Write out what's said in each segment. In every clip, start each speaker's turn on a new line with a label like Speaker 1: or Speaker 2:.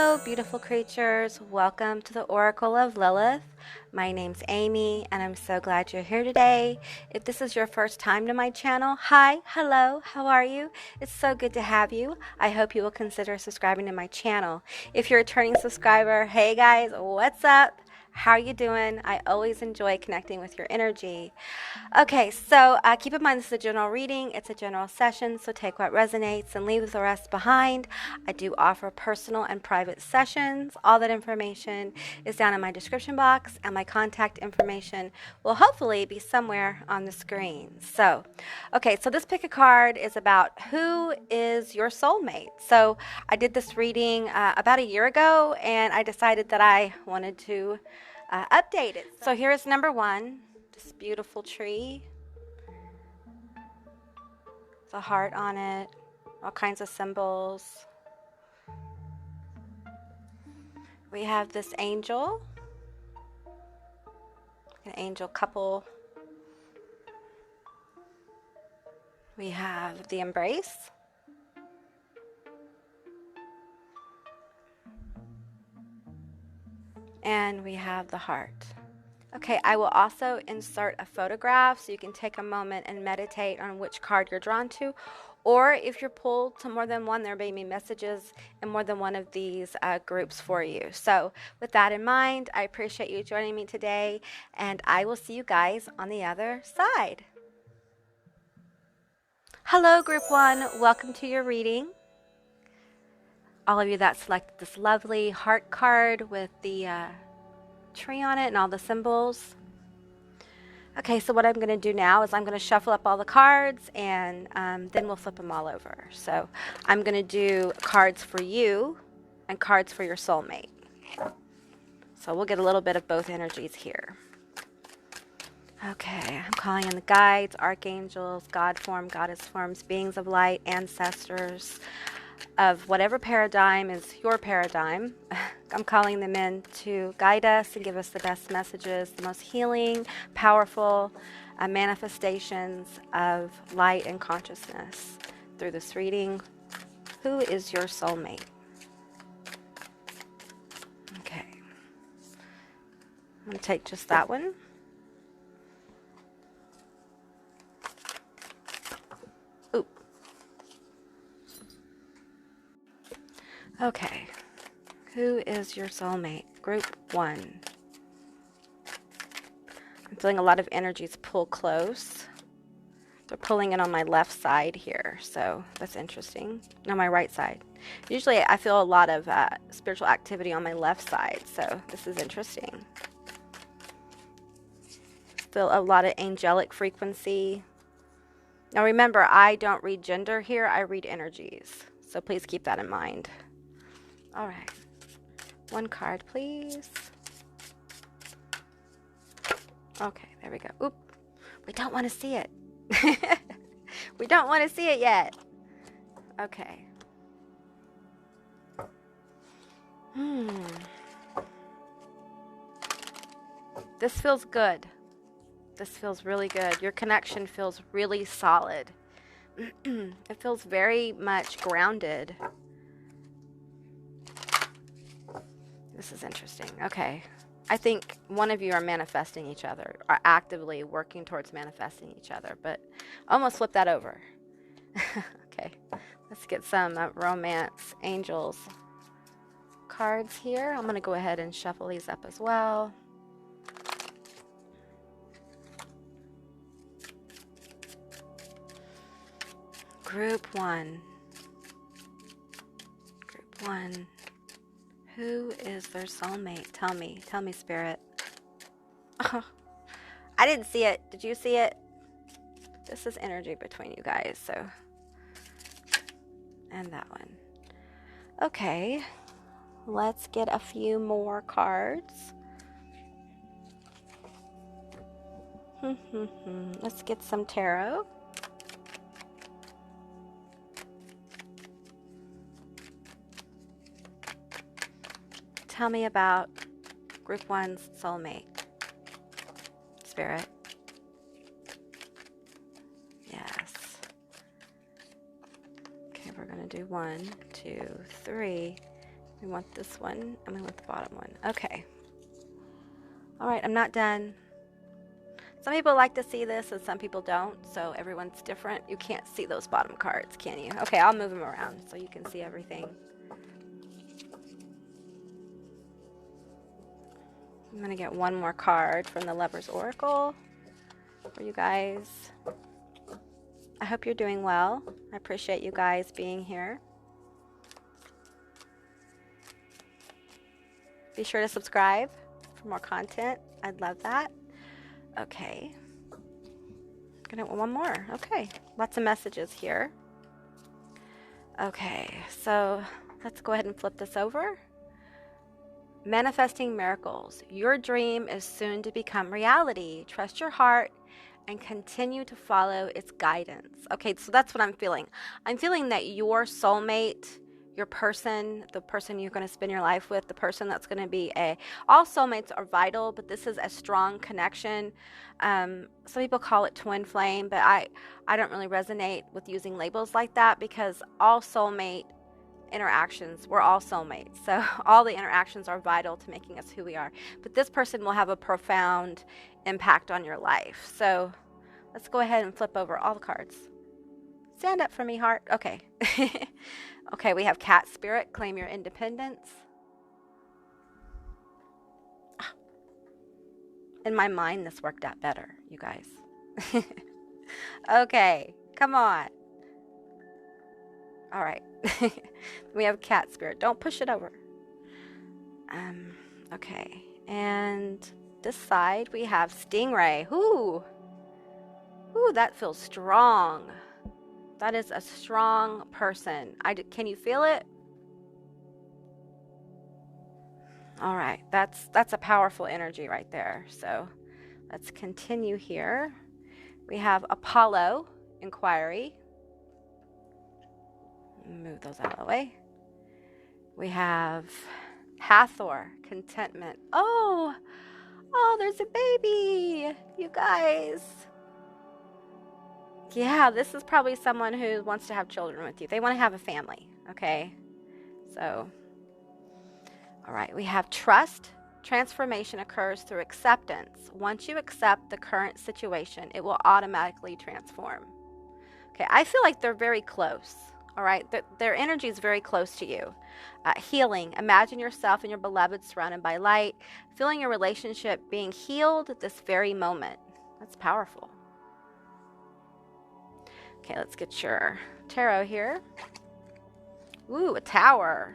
Speaker 1: Hello, beautiful creatures. Welcome to the Oracle of Lilith. My name's Amy, and I'm so glad you're here today. If this is your first time to my channel, hi, hello, how are you? It's so good to have you. I hope you will consider subscribing to my channel. If you're a returning subscriber, hey guys, what's up? How are you doing? I always enjoy connecting with your energy. Okay, so keep in mind this is a general reading. It's a general session, so take what resonates and leave the rest behind. I do offer personal and private sessions. All that information is down in my description box, and my contact information will hopefully be somewhere on the screen. So, okay, so this pick a card is about who is your soulmate. So I did this reading about a year ago, and I decided that I wanted to update it. So here is number one. This beautiful tree, the heart on it, all kinds of symbols. We have this angel, an angel couple. We have the embrace. And we have the heart. Okay, I will also insert a photograph so you can take a moment and meditate on which card you're drawn to. Or if you're pulled to more than one, there may be messages in more than one of these groups for you. So with that in mind, I appreciate you joining me today, and I will see you guys on the other side. Hello, Group 1. Welcome to your reading. All of you that selected this lovely heart card with the tree on it and all the symbols. Okay, so what I'm going to do now is I'm going to shuffle up all the cards, and then we'll flip them all over. So I'm going to do cards for you and cards for your soulmate. So we'll get a little bit of both energies here. Okay, I'm calling in the guides, archangels, God form, goddess forms, beings of light, ancestors, of whatever paradigm is your paradigm. I'm calling them in to guide us and give us the best messages, the most healing, powerful manifestations of light and consciousness through this reading. Who is your soulmate? Okay. I'm going to take just that one. Okay, who is your soulmate? Group 1. I'm feeling a lot of energies pull close. They're pulling in on my left side here, so that's interesting. On my right side. Usually I feel a lot of spiritual activity on my left side, so this is interesting. Feel a lot of angelic frequency. Now remember, I don't read gender here, I read energies, so please keep that in mind. All right, one card, please. Okay, there we go. Oop, we don't want to see it. We don't want to see it yet. Okay. This feels good. This feels really good. Your connection feels really solid. It feels very much grounded. This is interesting. Okay. I think one of you are manifesting each other, are actively working towards manifesting each other, but almost flip that over. Okay. Let's get some romance angels cards here. I'm going to go ahead and shuffle these up as well. Group 1. Group 1. Who is their soulmate? Tell me, Spirit. Oh, I didn't see it. Did you see it? This is energy between you guys, so. And that one. Okay, let's get a few more cards. Let's get some tarot. Tell me about Group 1's soulmate. Spirit. Yes. Okay, we're going to do 1, 2, 3, We want this one, and we want the bottom one. Okay. All right, I'm not done. Some people like to see this and some people don't, so everyone's different. You can't see those bottom cards, can you? Okay, I'll move them around so you can see everything. I'm going to get one more card from the Lover's Oracle for you guys. I hope you're doing well. I appreciate you guys being here. Be sure to subscribe for more content. I'd love that. Okay. Gonna one more. Okay. Lots of messages here. Okay, so let's go ahead and flip this over. Manifesting miracles. Your dream is soon to become reality. Trust your heart and continue to follow its guidance. Okay, so that's what I'm feeling. I'm feeling that your soulmate, your person, the person you're going to spend your life with, the person that's going to be all soulmates are vital, but this is a strong connection. Some people call it twin flame, but I don't really resonate with using labels like that, because all soulmate interactions, we're all soulmates, so all the interactions are vital to making us who we are, but this person will have a profound impact on your life. So let's go ahead and flip over all the cards. Stand up for me, heart. Okay. Okay, we have cat spirit, claim your independence. In my mind, this worked out better, you guys. Okay, come on. All right. We have cat spirit. Don't push it over. Okay. And this side we have stingray. Ooh. Ooh, that feels strong. That is a strong person. Can you feel it? All right. That's a powerful energy right there. So let's continue here. We have Apollo, inquiry. Move those out of the way. We have Hathor, contentment. Oh, there's a baby, you guys. Yeah, this is probably someone who wants to have children with you. They want to have a family, okay? So, all right, we have trust. Transformation occurs through acceptance. Once you accept the current situation, it will automatically transform. Okay, I feel like they're very close. All right, their energy is very close to you. Healing. Imagine yourself and your beloved surrounded by light, feeling your relationship being healed at this very moment. That's powerful. Okay, let's get your tarot here. Ooh, a tower.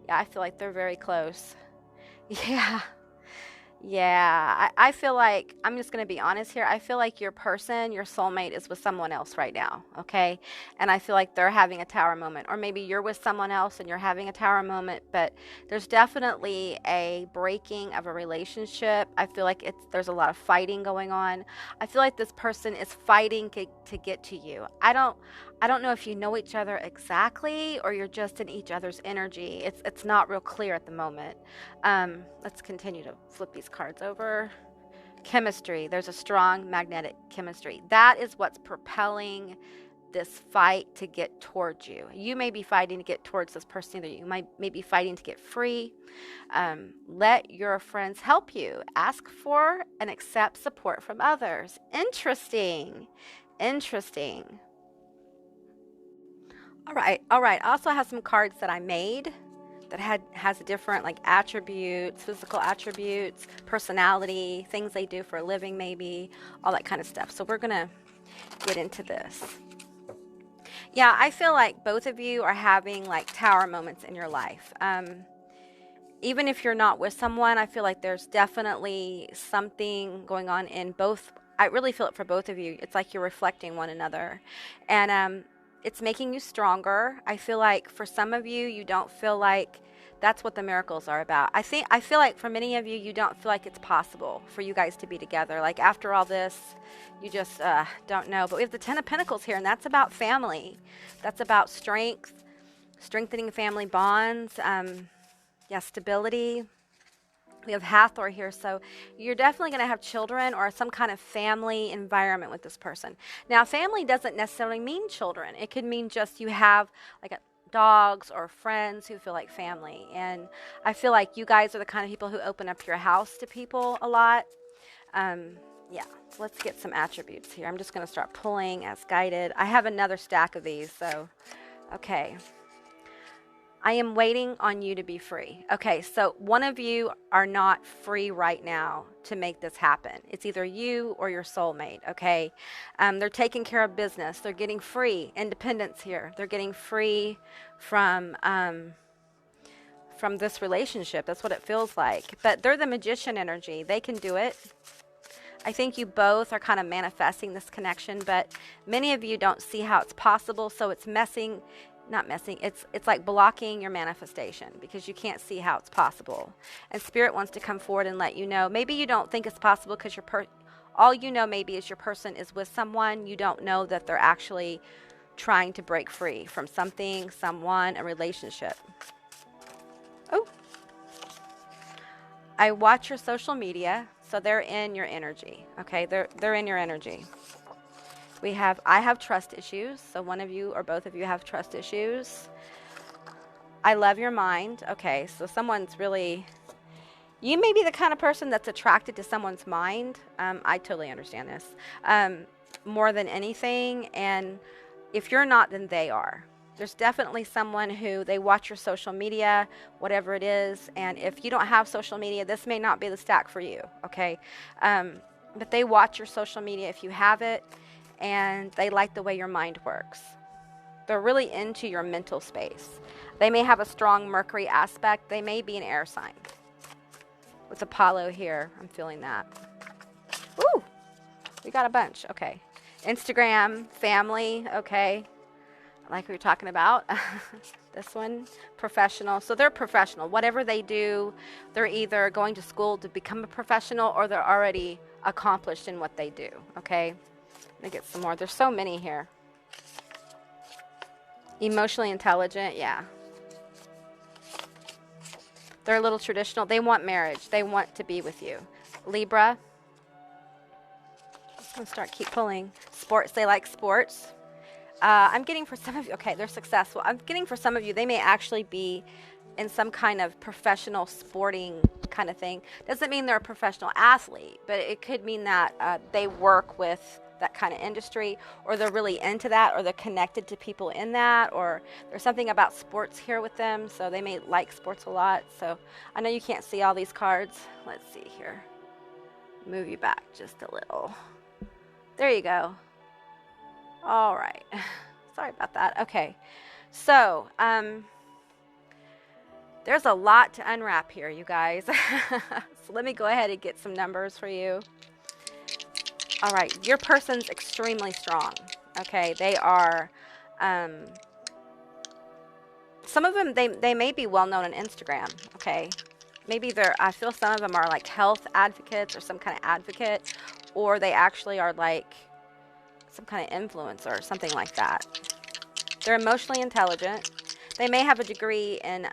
Speaker 1: Yeah, I feel like they're very close. Yeah, I feel like, I'm just going to be honest here, I feel like your person, your soulmate, is with someone else right now, okay? And I feel like they're having a tower moment. Or maybe you're with someone else and you're having a tower moment, but there's definitely a breaking of a relationship. I feel like there's a lot of fighting going on. I feel like this person is fighting to get to you. I don't know if you know each other exactly or you're just in each other's energy. It's not real clear at the moment. Let's continue to flip these cards over. Chemistry. There's a strong magnetic chemistry. That is what's propelling this fight to get towards you. You may be fighting to get towards this person, or you may be fighting to get free. Let your friends help you. Ask for and accept support from others. Interesting. All right. I also have some cards that I made that has different like attributes, physical attributes, personality, things they do for a living, maybe all that kind of stuff. So we're gonna get into this. Yeah, I feel like both of you are having like tower moments in your life. Even if you're not with someone, I feel like there's definitely something going on in both. I really feel it for both of you. It's like you're reflecting one another, and it's making you stronger. I feel like for some of you, you don't feel like that's what the miracles are about. I feel like for many of you, you don't feel like it's possible for you guys to be together. Like after all this, you just don't know. But we have the Ten of Pentacles here, and that's about family. That's about strength, strengthening family bonds, stability. We have Hathor here, so you're definitely going to have children or some kind of family environment with this person. Now, family doesn't necessarily mean children. It could mean just you have like dogs or friends who feel like family. And I feel like you guys are the kind of people who open up your house to people a lot. Yeah, let's get some attributes here. I'm just going to start pulling as guided. I have another stack of these, so, okay. I am waiting on you to be free. Okay, so one of you are not free right now to make this happen. It's either you or your soulmate, okay? They're taking care of business. They're getting free, independence here. They're getting free from this relationship. That's what it feels like. But they're the magician energy. They can do it. I think you both are kind of manifesting this connection, but many of you don't see how it's possible, so it's it's like blocking your manifestation because you can't see how it's possible. And Spirit wants to come forward and let you know. Maybe you don't think it's possible because all you know maybe is your person is with someone. You don't know that they're actually trying to break free from something, someone, a relationship. Oh. I watch your social media, so they're in your energy. Okay, they're in your energy. I have trust issues, so one of you or both of you have trust issues. I love your mind. Okay, so you may be the kind of person that's attracted to someone's mind. I totally understand this. More than anything, and if you're not, then they are. There's definitely someone who they watch your social media, whatever it is, and if you don't have social media, this may not be the stack for you, okay? But they watch your social media if you have it, and they like the way your mind works. They're really into your mental space. They may have a strong Mercury aspect. They may be an air sign. With Apollo here, I'm feeling that. Ooh, we got a bunch. Okay. Instagram, family, okay. Like we were talking about. This one, professional. So they're professional. Whatever they do, they're either going to school to become a professional or they're already accomplished in what they do, okay? Let me get some more. There's so many here. Emotionally intelligent, yeah. They're a little traditional. They want marriage. They want to be with you. Libra. I'm going to keep pulling. Sports. They like sports. I'm getting for some of you, okay, they're successful. I'm getting for some of you, they may actually be in some kind of professional sporting kind of thing. Doesn't mean they're a professional athlete, but it could mean that they work with that kind of industry, or they're really into that, or they're connected to people in that, or there's something about sports here with them, so they may like sports a lot. So I know you can't see all these cards. Let's see here. Move you back just a little. There you go. All right. Sorry about that. Okay. So, there's a lot to unwrap here, you guys. So let me go ahead and get some numbers for you. All right. Your person's extremely strong. Okay. They are, some of them, they may be well known on Instagram. Okay. Maybe I feel some of them are like health advocates or some kind of advocate, or they actually are like some kind of influencer or something like that. They're emotionally intelligent. They may have a degree in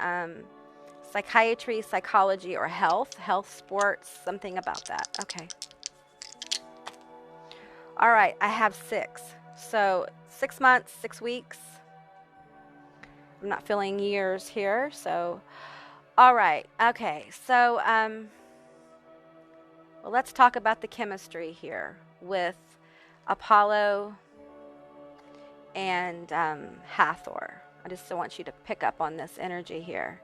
Speaker 1: psychiatry, psychology, or health, sports, something about that. Okay. All right, I have 6. So 6 months, 6 weeks. I'm not feeling years here, so all right. Okay, so well, let's talk about the chemistry here with Apollo and Hathor. I just want you to pick up on this energy here.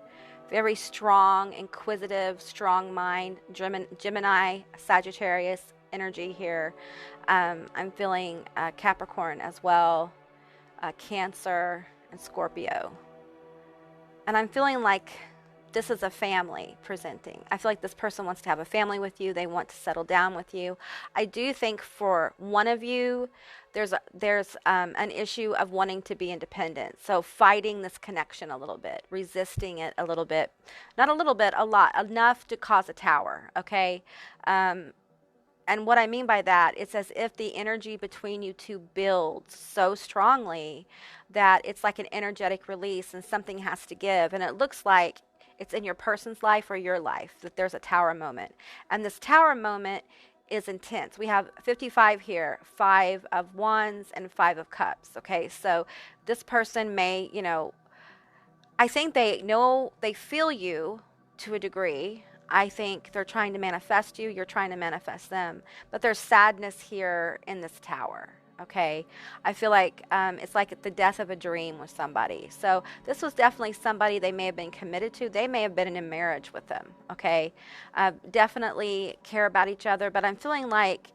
Speaker 1: Very strong, inquisitive, strong mind, Gemini, Sagittarius energy here. I'm feeling Capricorn as well, Cancer, and Scorpio. And I'm feeling like this is a family presenting. I feel like this person wants to have a family with you. They want to settle down with you. I do think for one of you, there's an issue of wanting to be independent. So fighting this connection a little bit, resisting it a little bit, not a little bit, a lot, enough to cause a tower. Okay. And what I mean by that, it's as if the energy between you two builds so strongly that it's like an energetic release and something has to give. And it looks like it's in your person's life or your life that there's a tower moment. And this tower moment is intense. We have 55 here, 5 of Wands and 5 of Cups. Okay, so this person may, I think they know, they feel you to a degree. I think they're trying to manifest you, you're trying to manifest them. But there's sadness here in this tower, okay? I feel like it's like the death of a dream with somebody. So this was definitely somebody they may have been committed to. They may have been in a marriage with them, okay? Definitely care about each other, but I'm feeling like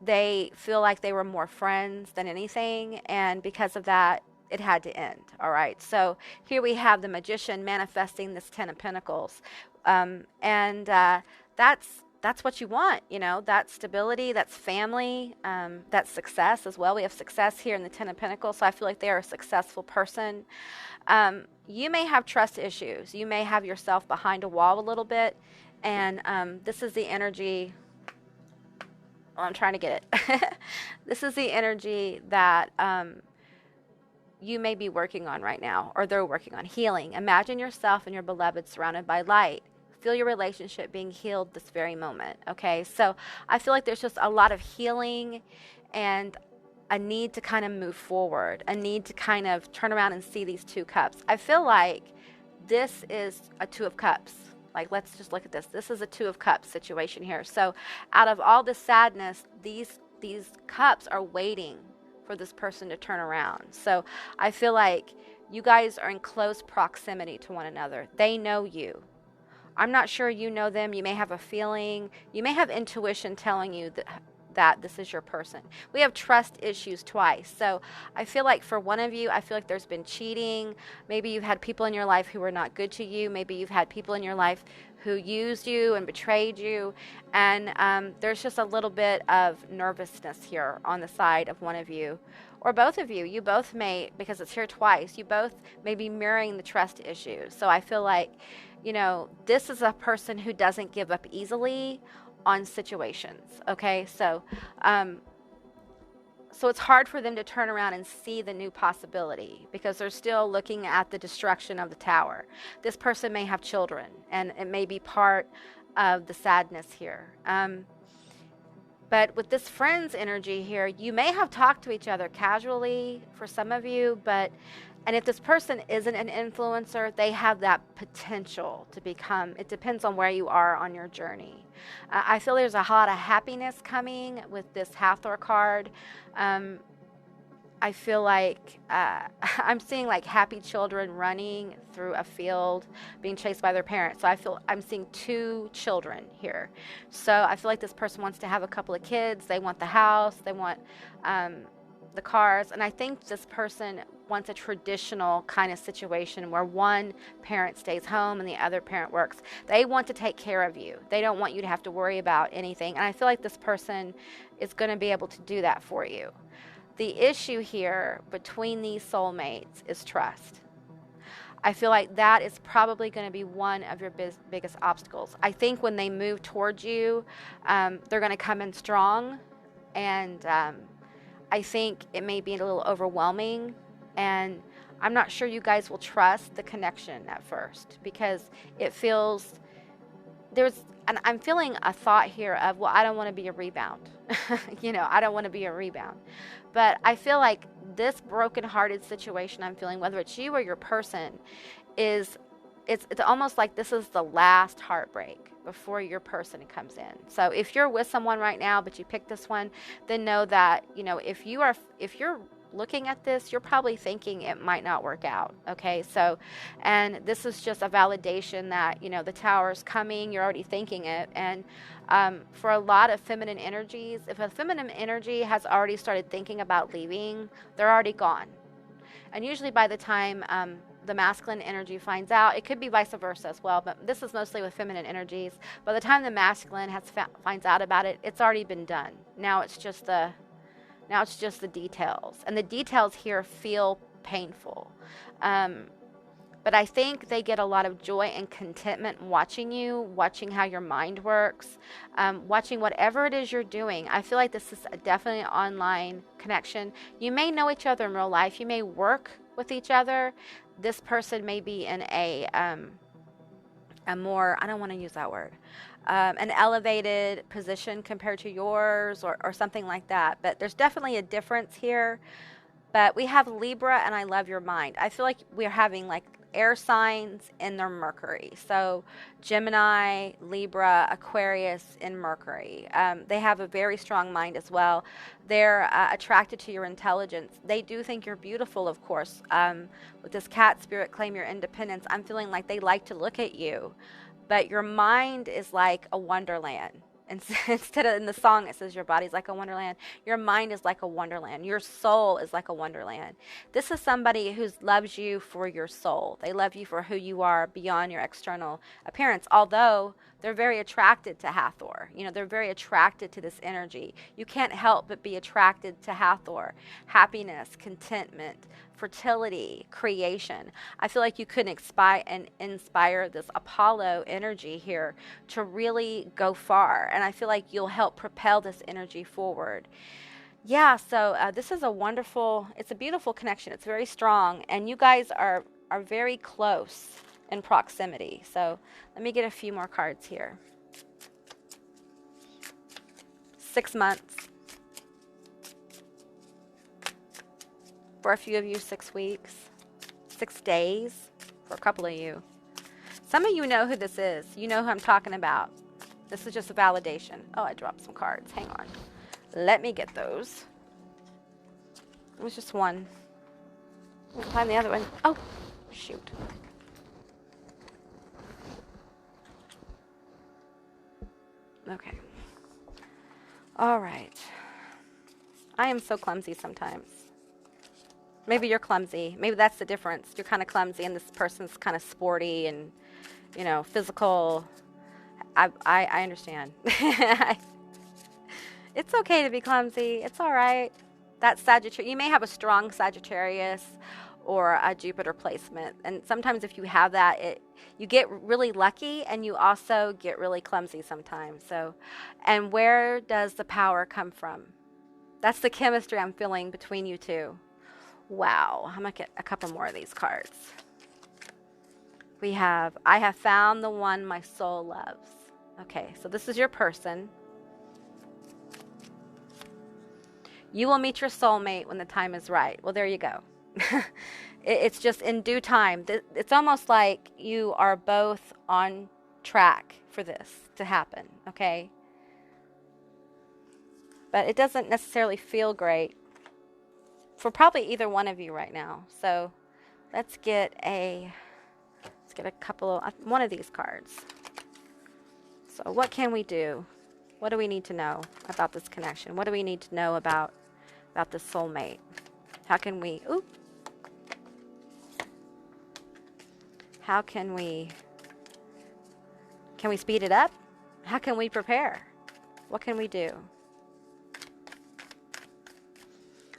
Speaker 1: they feel like they were more friends than anything, and because of that, it had to end. All right, so here we have the magician manifesting this 10 of Pentacles, and that's what you want, you know, that stability, that's family, that's success as well. We have success here in the 10 of Pentacles, so I feel like they are a successful person. You may have trust issues. You may have yourself behind a wall a little bit, and this is the energy. Well, I'm trying to get it. This is the energy that you may be working on right now, or they're working on healing. Imagine yourself and your beloved surrounded by light. Feel your relationship being healed this very moment, okay? So I feel like there's just a lot of healing and a need to kind of move forward, a need to kind of turn around and see these 2 cups. I feel like this is a 2 of cups. Like, let's just look at this. This is a 2 of cups situation here. So out of all the sadness, these cups are waiting for this person to turn around. So I feel like you guys are in close proximity to one another. They know you. I'm not sure you know them. You may have a feeling. You may have intuition telling you that this is your person. We have trust issues twice. So I feel like for one of you, I feel like there's been cheating. Maybe you've had people in your life who were not good to you. Maybe you've had people in your life who used you and betrayed you. And there's just a little bit of nervousness here on the side of one of you, or both of you. You both may, because it's here twice, you both may be mirroring the trust issues. So I feel like, you know, this is a person who doesn't give up easily on situations, okay? So so it's hard for them to turn around and see the new possibility because they're still looking at the destruction of the tower. This person may have children, and it may be part of the sadness here. But with this friends energy here, you may have talked to each other casually for some of you, and if this person isn't an influencer, they have that potential to become. It depends on where you are on your journey. I feel there's a lot of happiness coming with this Hathor card. I feel like I'm seeing like happy children running through a field being chased by their parents. So I'm seeing 2 children here. So I feel like this person wants to have a couple of kids. They want the house. They want the cars. And I think this person wants a traditional kind of situation where one parent stays home and the other parent works. They want to take care of you. They don't want you to have to worry about anything. And I feel like this person is going to be able to do that for you. The issue here between these soulmates is trust. I feel like that is probably going to be one of your biggest obstacles. I think when they move towards you, they're going to come in strong, and I think it may be a little overwhelming, and I'm not sure you guys will trust the connection at first because it feels and I'm feeling a thought here of, well, I don't want to be a rebound. You know, I don't want to be a rebound. But I feel like this broken-hearted situation I'm feeling, whether it's you or your person, it's almost like this is the last heartbreak before your person comes in. So if you're with someone right now, but you picked this one, then know that, you know, if you're looking at this, you're probably thinking it might not work out. Okay, so, and this is just a validation that, you know, the tower's coming, you're already thinking it. And for a lot of feminine energies, if a feminine energy has already started thinking about leaving, they're already gone. And usually by the time the masculine energy finds out, it could be vice versa as well, but this is mostly with feminine energies. By the time the masculine finds out about it, it's already been done. Now it's just the details, and the details here feel painful. But I think they get a lot of joy and contentment watching you, watching how your mind works, watching whatever it is you're doing. I feel like this is definitely an online connection. You may know each other in real life. You may work with each other. This person may be in a more, I don't want to use that word, an elevated position compared to yours, or something like that. But there's definitely a difference here. But we have Libra and I love your mind. I feel like we're having like air signs in their Mercury. So Gemini, Libra, Aquarius in Mercury. They have a very strong mind as well. They're attracted to your intelligence. They do think you're beautiful, of course. With this cat spirit, claim your independence. I'm feeling like they like to look at you, but your mind is like a wonderland. And instead of in the song, it says your body's like a wonderland. Your mind is like a wonderland. Your soul is like a wonderland. This is somebody who loves you for your soul. They love you for who you are beyond your external appearance. Although they're very attracted to Hathor. You know, they're very attracted to this energy. You can't help but be attracted to Hathor. Happiness, contentment, fertility, creation. I feel like you could inspire this Apollo energy here to really go far. And I feel like you'll help propel this energy forward. Yeah, so this is it's a beautiful connection. It's very strong. And you guys are very close in proximity. So let me get a few more cards here. 6 months. For a few of you, 6 weeks. 6 days for a couple of you. Some of you know who this is. You know who I'm talking about. This is just a validation. Oh, I dropped some cards. Hang on. Let me get those. It was just one. We'll find the other one. Oh, shoot. Okay. All right. I am so clumsy sometimes. Maybe you're clumsy. Maybe that's the difference. You're kind of clumsy and this person's kind of sporty and, you know, physical. I understand. It's okay to be clumsy. It's all right. That's Sagittarius. You may have a strong Sagittarius or a Jupiter placement. And sometimes if you have that, you get really lucky and you also get really clumsy sometimes. So, and where does the power come from? That's the chemistry I'm feeling between you two. Wow. I'm going to get a couple more of these cards. We have, I have found the one my soul loves. Okay, so this is your person. You will meet your soulmate when the time is right. Well, there you go. It's just in due time. It's almost like you are both on track for this to happen, okay? But it doesn't necessarily feel great for probably either one of you right now. So let's get a couple of one of these cards. So what can we do? What do we need to know about this connection? What do we need to know about the soulmate? How can we can we speed it up? How can we prepare? What can we do?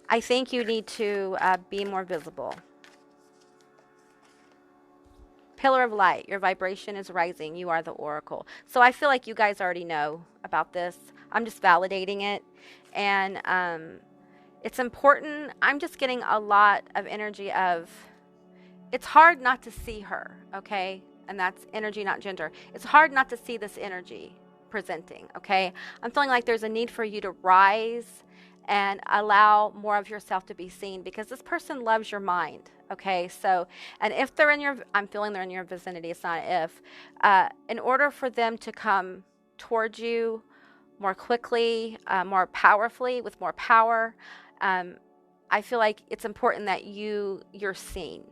Speaker 1: I think you need to be more visible. Pillar of light, your vibration is rising. You are the oracle. So I feel like you guys already know about this. I'm just validating it. And it's important. I'm just getting a lot of energy of, it's hard not to see her, okay? And that's energy, not gender. It's hard not to see this energy presenting, okay? I'm feeling like there's a need for you to rise and allow more of yourself to be seen because this person loves your mind, okay? So, and if they're in your, I'm feeling they're in your vicinity, it's not if, in order for them to come towards you more quickly, more powerfully, with more power, I feel like it's important that you're seen.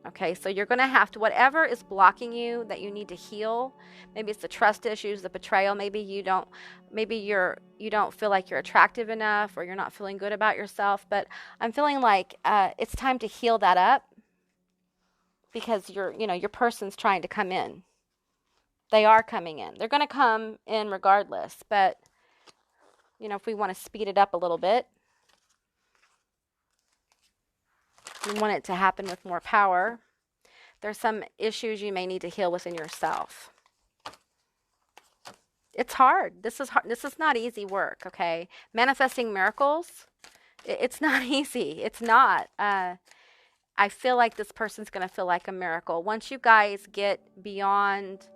Speaker 1: Okay, so you're going to have to, whatever is blocking you that you need to heal, maybe it's the trust issues, the betrayal, maybe you don't feel like you're attractive enough or you're not feeling good about yourself, but I'm feeling like it's time to heal that up because your person's trying to come in. They are coming in. They're going to come in regardless, but if we want to speed it up a little bit, we want it to happen with more power. There's some issues you may need to heal within yourself. It's hard. This is hard. This is not easy work, okay? Manifesting miracles, it's not easy. It's not. I feel like this person's going to feel like a miracle. Once you guys get beyond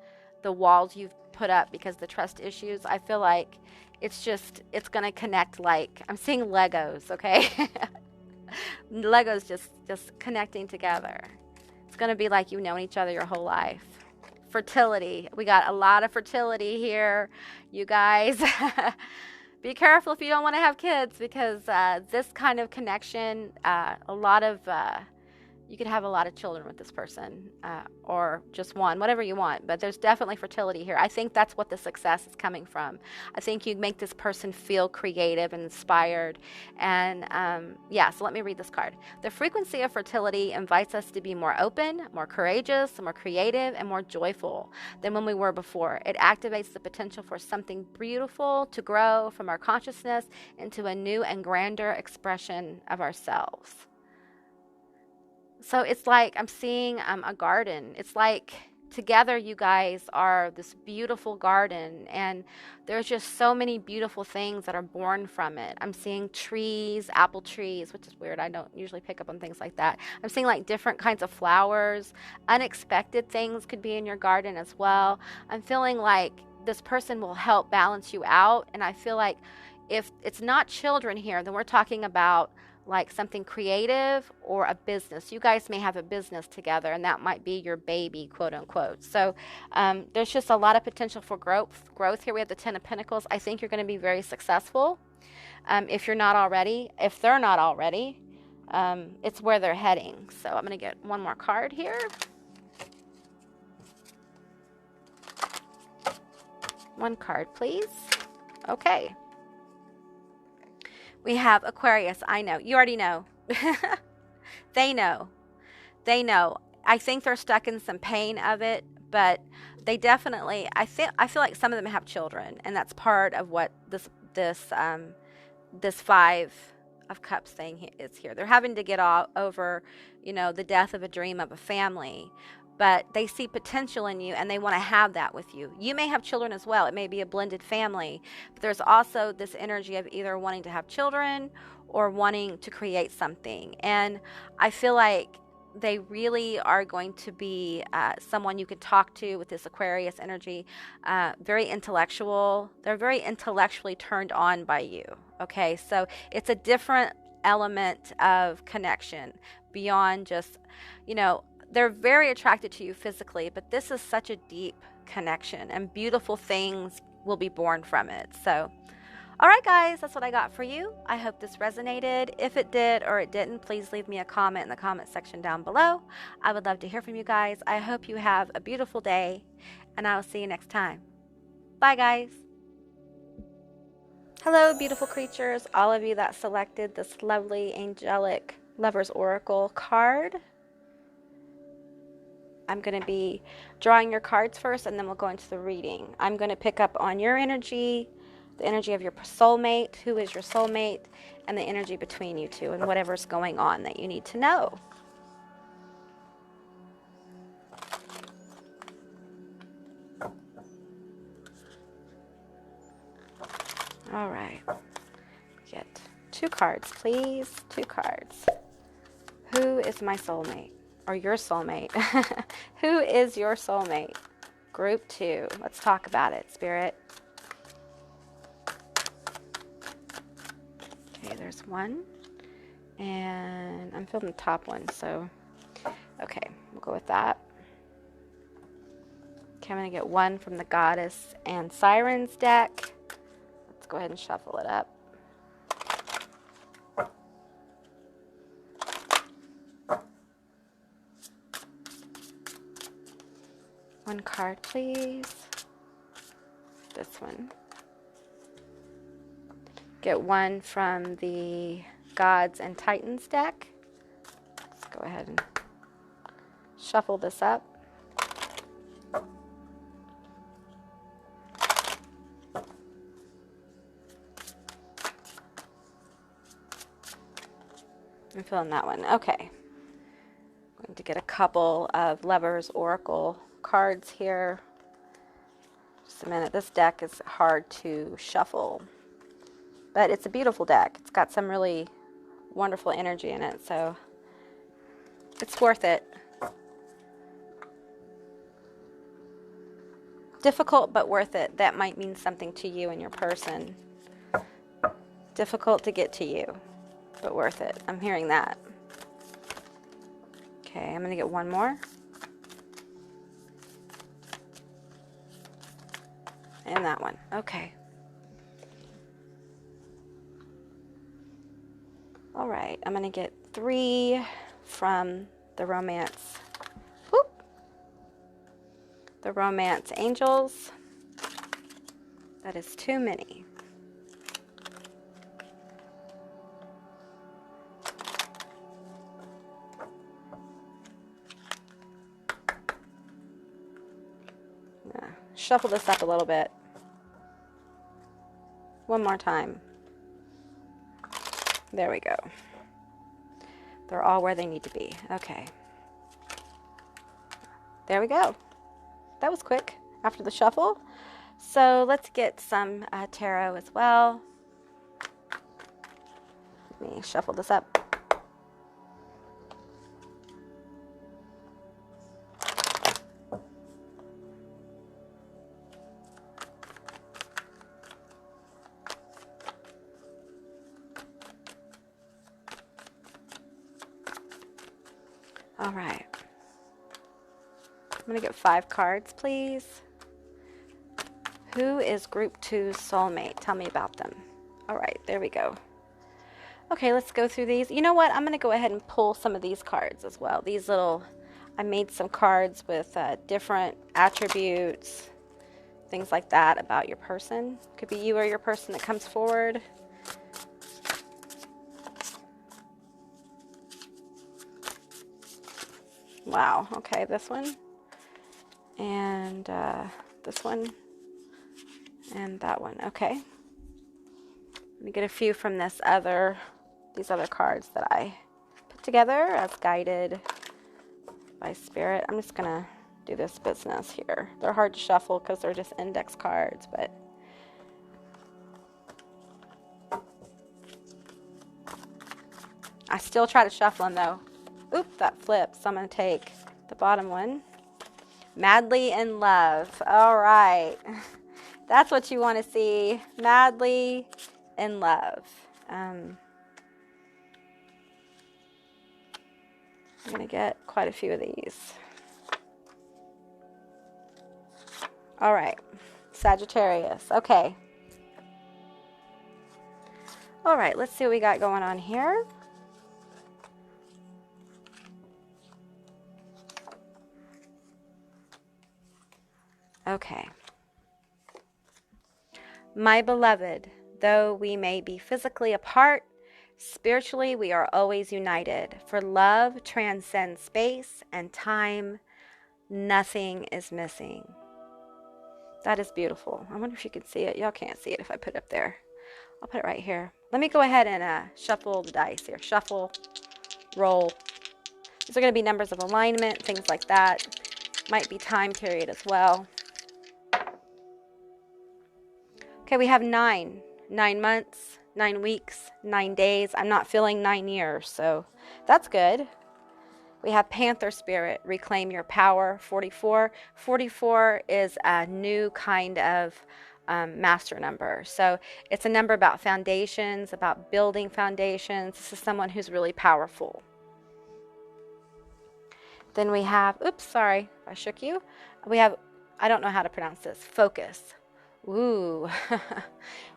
Speaker 1: the walls you've put up because the trust issues, I feel like it's going to connect like, I'm seeing Legos, okay? Legos just connecting together. It's going to be like you've known each other your whole life. Fertility. We got a lot of fertility here, you guys. Be careful if you don't want to have kids, because this kind of connection, you could have a lot of children with this person, or just one, whatever you want. But there's definitely fertility here. I think that's what the success is coming from. I think you make this person feel creative and inspired. And yeah, so let me read this card. The frequency of fertility invites us to be more open, more courageous, more creative, and more joyful than when we were before. It activates the potential for something beautiful to grow from our consciousness into a new and grander expression of ourselves. So it's like I'm seeing a garden. It's like together you guys are this beautiful garden, and there's just so many beautiful things that are born from it. I'm seeing trees, apple trees, which is weird. I don't usually pick up on things like that. I'm seeing like different kinds of flowers. Unexpected things could be in your garden as well. I'm feeling like this person will help balance you out. And I feel like if it's not children here, then we're talking about like something creative or a business. You guys may have a business together, and that might be your baby, quote unquote. So there's just a lot of potential for growth here. We have the 10 of Pentacles. I think you're going to be very successful. If you're not already, if they're not already, it's where they're heading. So I'm going to get one more card here. One card, please. Okay. We have Aquarius. I know. You already know. They know. They know. I think they're stuck in some pain of it, but they definitely, I feel like some of them have children, and that's part of what this 5 of Cups thing is here. They're having to get over, the death of a dream of a family. But they see potential in you, and they want to have that with you. You may have children as well. It may be a blended family. But there's also this energy of either wanting to have children or wanting to create something. And I feel like they really are going to be someone you could talk to with this Aquarius energy. Very intellectual. They're very intellectually turned on by you. Okay, so it's a different element of connection beyond just, they're very attracted to you physically, but this is such a deep connection, and beautiful things will be born from it. So, all right, guys, that's what I got for you. I hope this resonated. If it did or it didn't, please leave me a comment in the comment section down below. I would love to hear from you guys. I hope you have a beautiful day, and I will see you next time. Bye, guys. Hello, beautiful creatures. All of you that selected this lovely Angelic Lover's Oracle card. I'm going to be drawing your cards first, and then we'll go into the reading. I'm going to pick up on your energy, the energy of your soulmate, who is your soulmate, and the energy between you two, and whatever's going on that you need to know. All right. Get 2 cards, please. 2 cards. Who is my soulmate? Or your soulmate? Who is your soulmate? Group 2. Let's talk about it, Spirit. Okay, there's 1. And I'm feeling the top one, so okay, we'll go with that. Okay, I'm going to get 1 from the Goddess and Sirens deck. Let's go ahead and shuffle it up. One card, please. This one. Get 1 from the Gods and Titans deck. Let's go ahead and shuffle this up. I'm feeling that one. Okay. I'm going to get a couple of Lovers Oracle cards here. Just a minute. This deck is hard to shuffle, but it's a beautiful deck. It's got some really wonderful energy in it, so it's worth it. Difficult, but worth it. That might mean something to you and your person. Difficult to get to you, but worth it. I'm hearing that. Okay, I'm going to get one more. And that one. Okay. All right, I'm going to get 3 from the romance. Whoop. The romance angels. That is too many. Shuffle this up a little bit. One more time. There we go. They're all where they need to be. Okay. There we go. That was quick after the shuffle. So let's get some tarot as well. Let me shuffle this up. All right. I'm going to get 5 cards, please. Who is Group 2's soulmate? Tell me about them. All right, there we go. Okay, let's go through these. You know what? I'm going to go ahead and pull some of these cards as well. These little, I made some cards with different attributes, things like that about your person. Could be you or your person that comes forward. Wow, okay, this one, and this one, and that one. Okay. Let me get a few from these other cards that I put together as guided by spirit. I'm just gonna do this business here. They're hard to shuffle because they're just index cards, but I still try to shuffle them though. Oop, that flips. So I'm going to take the bottom one. Madly in love. All right. That's what you want to see. Madly in love. I'm going to get quite a few of these. All right. Sagittarius. Okay. All right. Let's see what we got going on here. Okay. My beloved, though we may be physically apart, spiritually we are always united. For love transcends space and time. Nothing is missing. That is beautiful. I wonder if you can see it. Y'all can't see it if I put it up there. I'll put it right here. Let me go ahead and shuffle the dice here. Shuffle, roll. These are going to be numbers of alignment, things like that. Might be time period as well. Okay, we have 9. 9 months, 9 weeks, 9 days. I'm not feeling 9 years, so that's good. We have Panther Spirit, reclaim your power, 44. 44 is a new kind of master number. So it's a number about foundations, about building foundations. This is someone who's really powerful. Then we have, oops, sorry, I shook you. We have, I don't know how to pronounce this, focus. Ooh,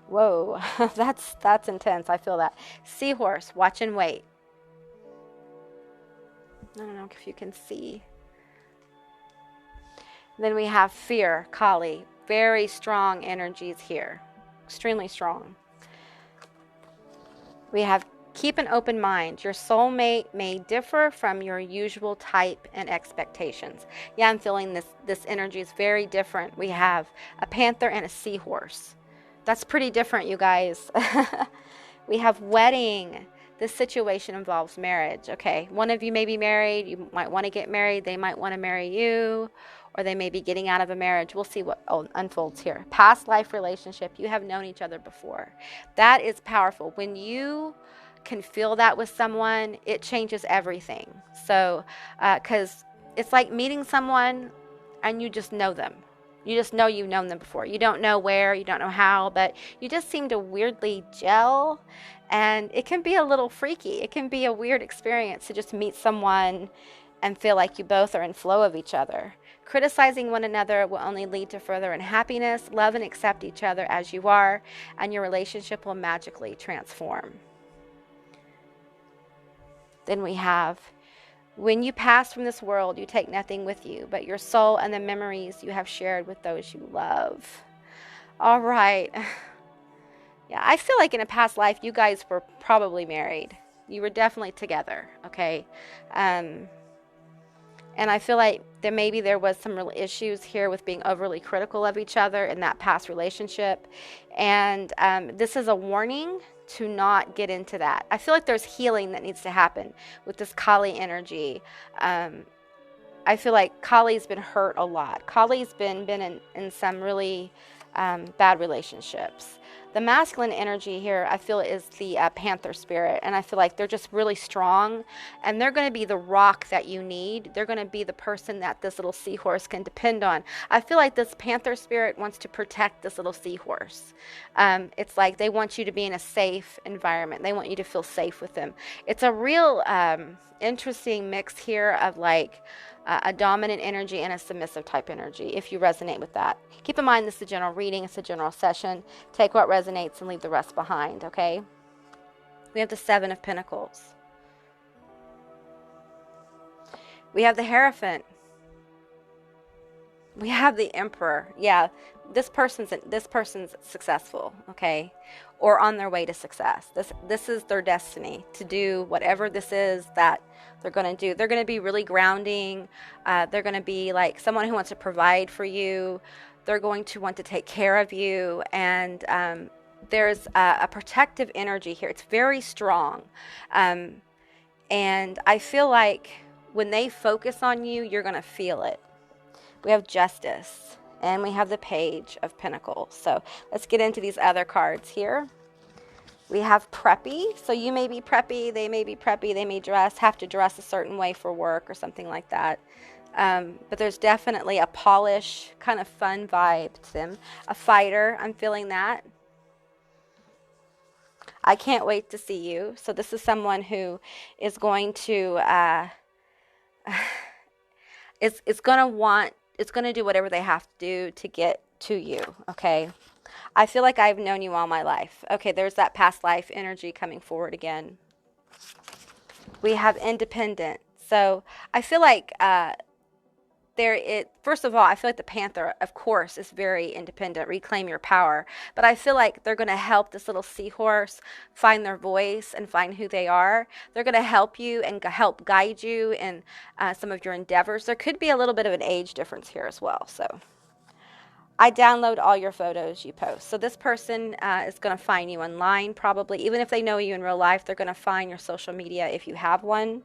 Speaker 1: whoa, that's intense. I feel that. Seahorse, watch and wait. I don't know if you can see. Then we have fear, Kali. Very strong energies here. Extremely strong. We have keep an open mind. Your soulmate may differ from your usual type and expectations. Yeah, I'm feeling this energy is very different. We have a panther and a seahorse. That's pretty different, you guys. We have wedding. This situation involves marriage. Okay, one of you may be married. You might want to get married. They might want to marry you, or they may be getting out of a marriage. We'll see what unfolds here. Past life relationship. You have known each other before. That is powerful. When you can feel that with someone, it changes everything. So, because it's like meeting someone and you just know them. You just know you've known them before. You don't know where, you don't know how, but you just seem to weirdly gel. And it can be a little freaky. It can be a weird experience to just meet someone and feel like you both are in flow of each other. Criticizing one another will only lead to further unhappiness. Love and accept each other as you are, and your relationship will magically transform. Then we have, when you pass from this world, you take nothing with you but your soul and the memories you have shared with those you love. All right. Yeah, I feel like in a past life, you guys were probably married. You were definitely together, okay? And I feel like maybe there was some real issues here with being overly critical of each other in that past relationship. And this is a warning to not get into that. I feel like there's healing that needs to happen with this Kali energy. I feel like Kali's been hurt a lot. Kali's been in some really bad relationships. The masculine energy here, I feel, is the panther spirit, and I feel like they're just really strong, and they're going to be the rock that you need. They're going to be the person that this little seahorse can depend on. I feel like this panther spirit wants to protect this little seahorse. It's like they want you to be in a safe environment. They want you to feel safe with them. It's a real interesting mix here of like a dominant energy and a submissive type energy, if you resonate with that. Keep in mind, this is a general reading. It's a general session. Take what resonates and leave the rest behind, okay? We have the Seven of Pentacles. We have the Hierophant. We have the Emperor. Yeah, this person's successful, okay? Or on their way to success. This is their destiny, to do whatever this is that they're going to do. They're going to be really grounding. They're going to be like someone who wants to provide for you. They're going to want to take care of you. And there's a protective energy here. It's very strong. And I feel like when they focus on you, you're going to feel it. We have Justice. And we have the Page of Pentacles. So let's get into these other cards here. We have preppy. So you may be preppy. They may be preppy. They may have to dress a certain way for work or something like that. But there's definitely a polish, kind of fun vibe to them. A fighter. I'm feeling that. I can't wait to see you. So this is someone who is going to is going to do whatever they have to do to get to you, okay? I feel like I've known you all my life. Okay, there's that past life energy coming forward again. We have Independent. So I feel like first of all, I feel like the Panther, of course, is very independent. Reclaim your power. But I feel like they're going to help this little seahorse find their voice and find who they are. They're going to help you and help guide you in some of your endeavors. There could be a little bit of an age difference here as well. So I download all your photos you post. So this person is going to find you online probably. Even if they know you in real life, they're going to find your social media if you have one.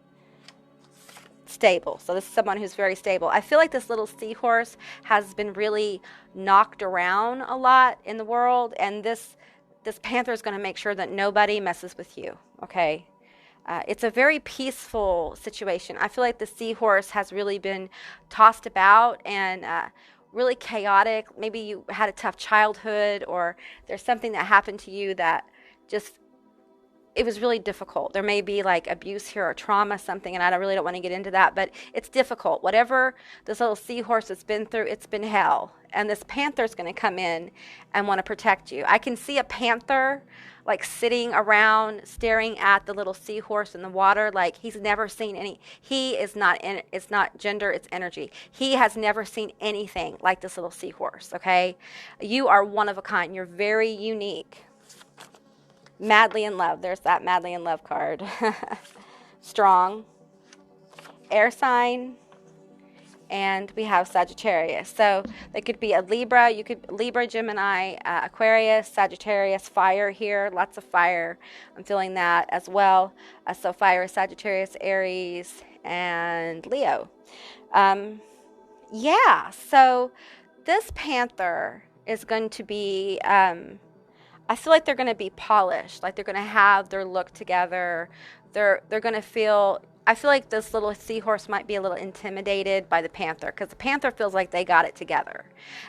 Speaker 1: Stable. So this is someone who's very stable. I feel like this little seahorse has been really knocked around a lot in the world, and this panther is going to make sure that nobody messes with you, okay? It's a very peaceful situation. I feel like the seahorse has really been tossed about and really chaotic. Maybe you had a tough childhood, or there's something that happened to you that just it was really difficult. There may be like abuse here or trauma, something, and I really don't want to get into that, but it's difficult. Whatever this little seahorse has been through, it's been hell. And this panther is going to come in and want to protect you. I can see a panther like sitting around staring at the little seahorse in the water like he's never seen any. He is not in, it's not gender, it's energy. He has never seen anything like this little seahorse, okay? You are one of a kind. You're very unique. Madly in love. There's that madly in love card. Strong. Air sign. And we have Sagittarius. So they could be a Libra. You could Libra, Gemini, Aquarius, Sagittarius, fire here. Lots of fire. I'm feeling that as well. So fire, Sagittarius, Aries, and Leo. Yeah. So this panther is going to be I feel like they're going to be polished, like they're going to have their look together. They're going to feel, I feel like this little seahorse might be a little intimidated by the panther because the panther feels like they got it together.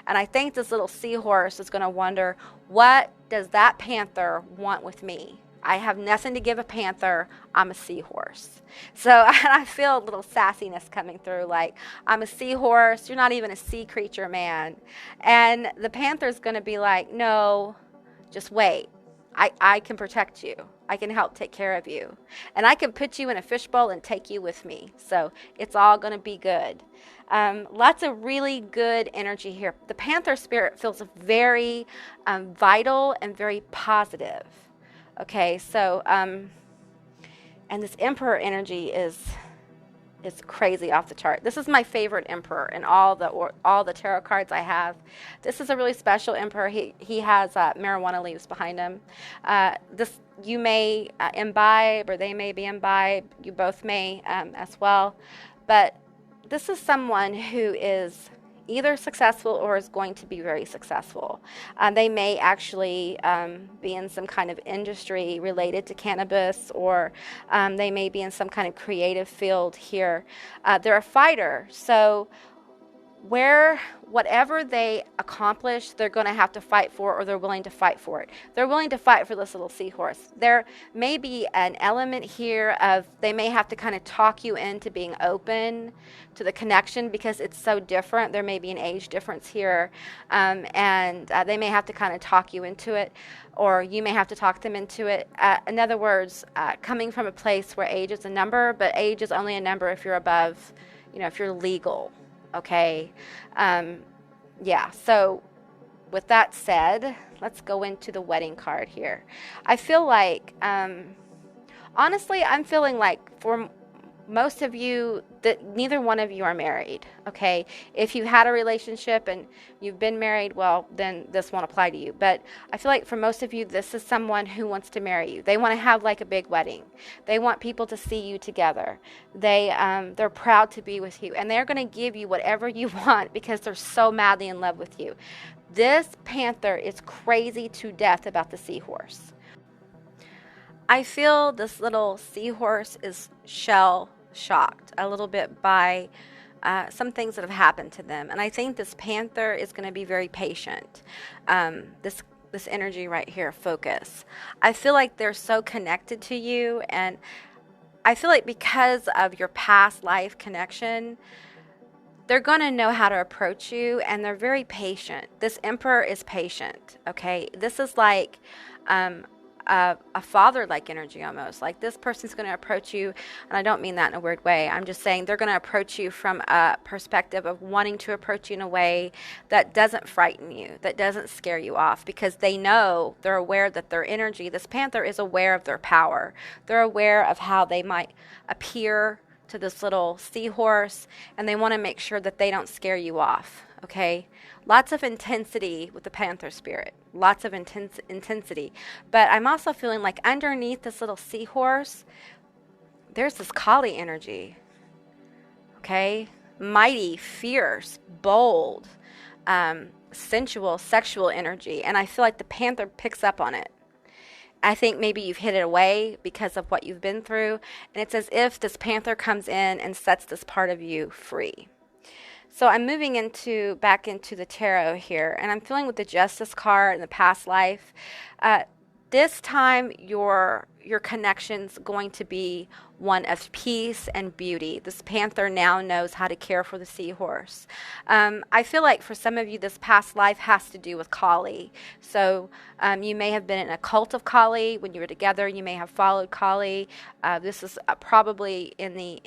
Speaker 1: And I think this little seahorse is going to wonder, what does that panther want with me? I have nothing to give a panther. I'm a seahorse. So I feel a little sassiness coming through, like, I'm a seahorse. You're not even a sea creature, man. And the panther's going to be like, no, just wait. I can protect you. I can help take care of you. And I can put you in a fishbowl and take you with me. So it's all going to be good. Lots of really good energy here. The panther spirit feels very vital and very positive. Okay, so, and this emperor energy is crazy off the chart. This is my favorite emperor in all the tarot cards I have. This is a really special emperor. He has marijuana leaves behind him. This you may imbibe, or they may be imbibed. You both may as well. But this is someone who is either successful or is going to be very successful. They may actually be in some kind of industry related to cannabis, or they may be in some kind of creative field here. They're a fighter, so whatever they accomplish, they're going to have to fight for, or they're willing to fight for it. They're willing to fight for this little seahorse. There may be an element here of they may have to kind of talk you into being open to the connection because it's so different. There may be an age difference here, and they may have to kind of talk you into it, or you may have to talk them into it. In other words, coming from a place where age is a number, but age is only a number if you're above, if you're legal. Okay. Yeah. So with that said, let's go into the wedding card here. I feel like, honestly, I'm feeling like for most of you that neither one of you are married. Okay. If you had a relationship and you've been married, well, then this won't apply to you. But I feel like for most of you, this is someone who wants to marry you. They want to have like a big wedding. They want people to see you together. They're proud to be with you, and they're going to give you whatever you want because they're so madly in love with you. This panther is crazy to death about the seahorse. I feel this little seahorse is shell shocked a little bit by some things that have happened to them. And I think this panther is going to be very patient. This energy right here, focus. I feel like they're so connected to you. And I feel like because of your past life connection, they're going to know how to approach you, and they're very patient. This emperor is patient. Okay. This is like, a father-like energy almost. Like this person's going to approach you, and I don't mean that in a weird way. I'm just saying they're going to approach you from a perspective of wanting to approach you in a way that doesn't frighten you, that doesn't scare you off, because they're aware that their energy, this panther is aware of their power. They're aware of how they might appear to this little seahorse, and they want to make sure that they don't scare you off. Okay, lots of intensity with the panther spirit, lots of intensity. But I'm also feeling like underneath this little seahorse, there's this Kali energy. Okay, mighty, fierce, bold, sensual, sexual energy. And I feel like the panther picks up on it. I think maybe you've hid it away because of what you've been through. And it's as if this panther comes in and sets this part of you free. So I'm moving back into the tarot here, and I'm feeling with the Justice card and the past life. This time, your connection's going to be one of peace and beauty. This panther now knows how to care for the seahorse. I feel like for some of you, this past life has to do with Kali. So you may have been in a cult of Kali when you were together. You may have followed Kali. This is probably in the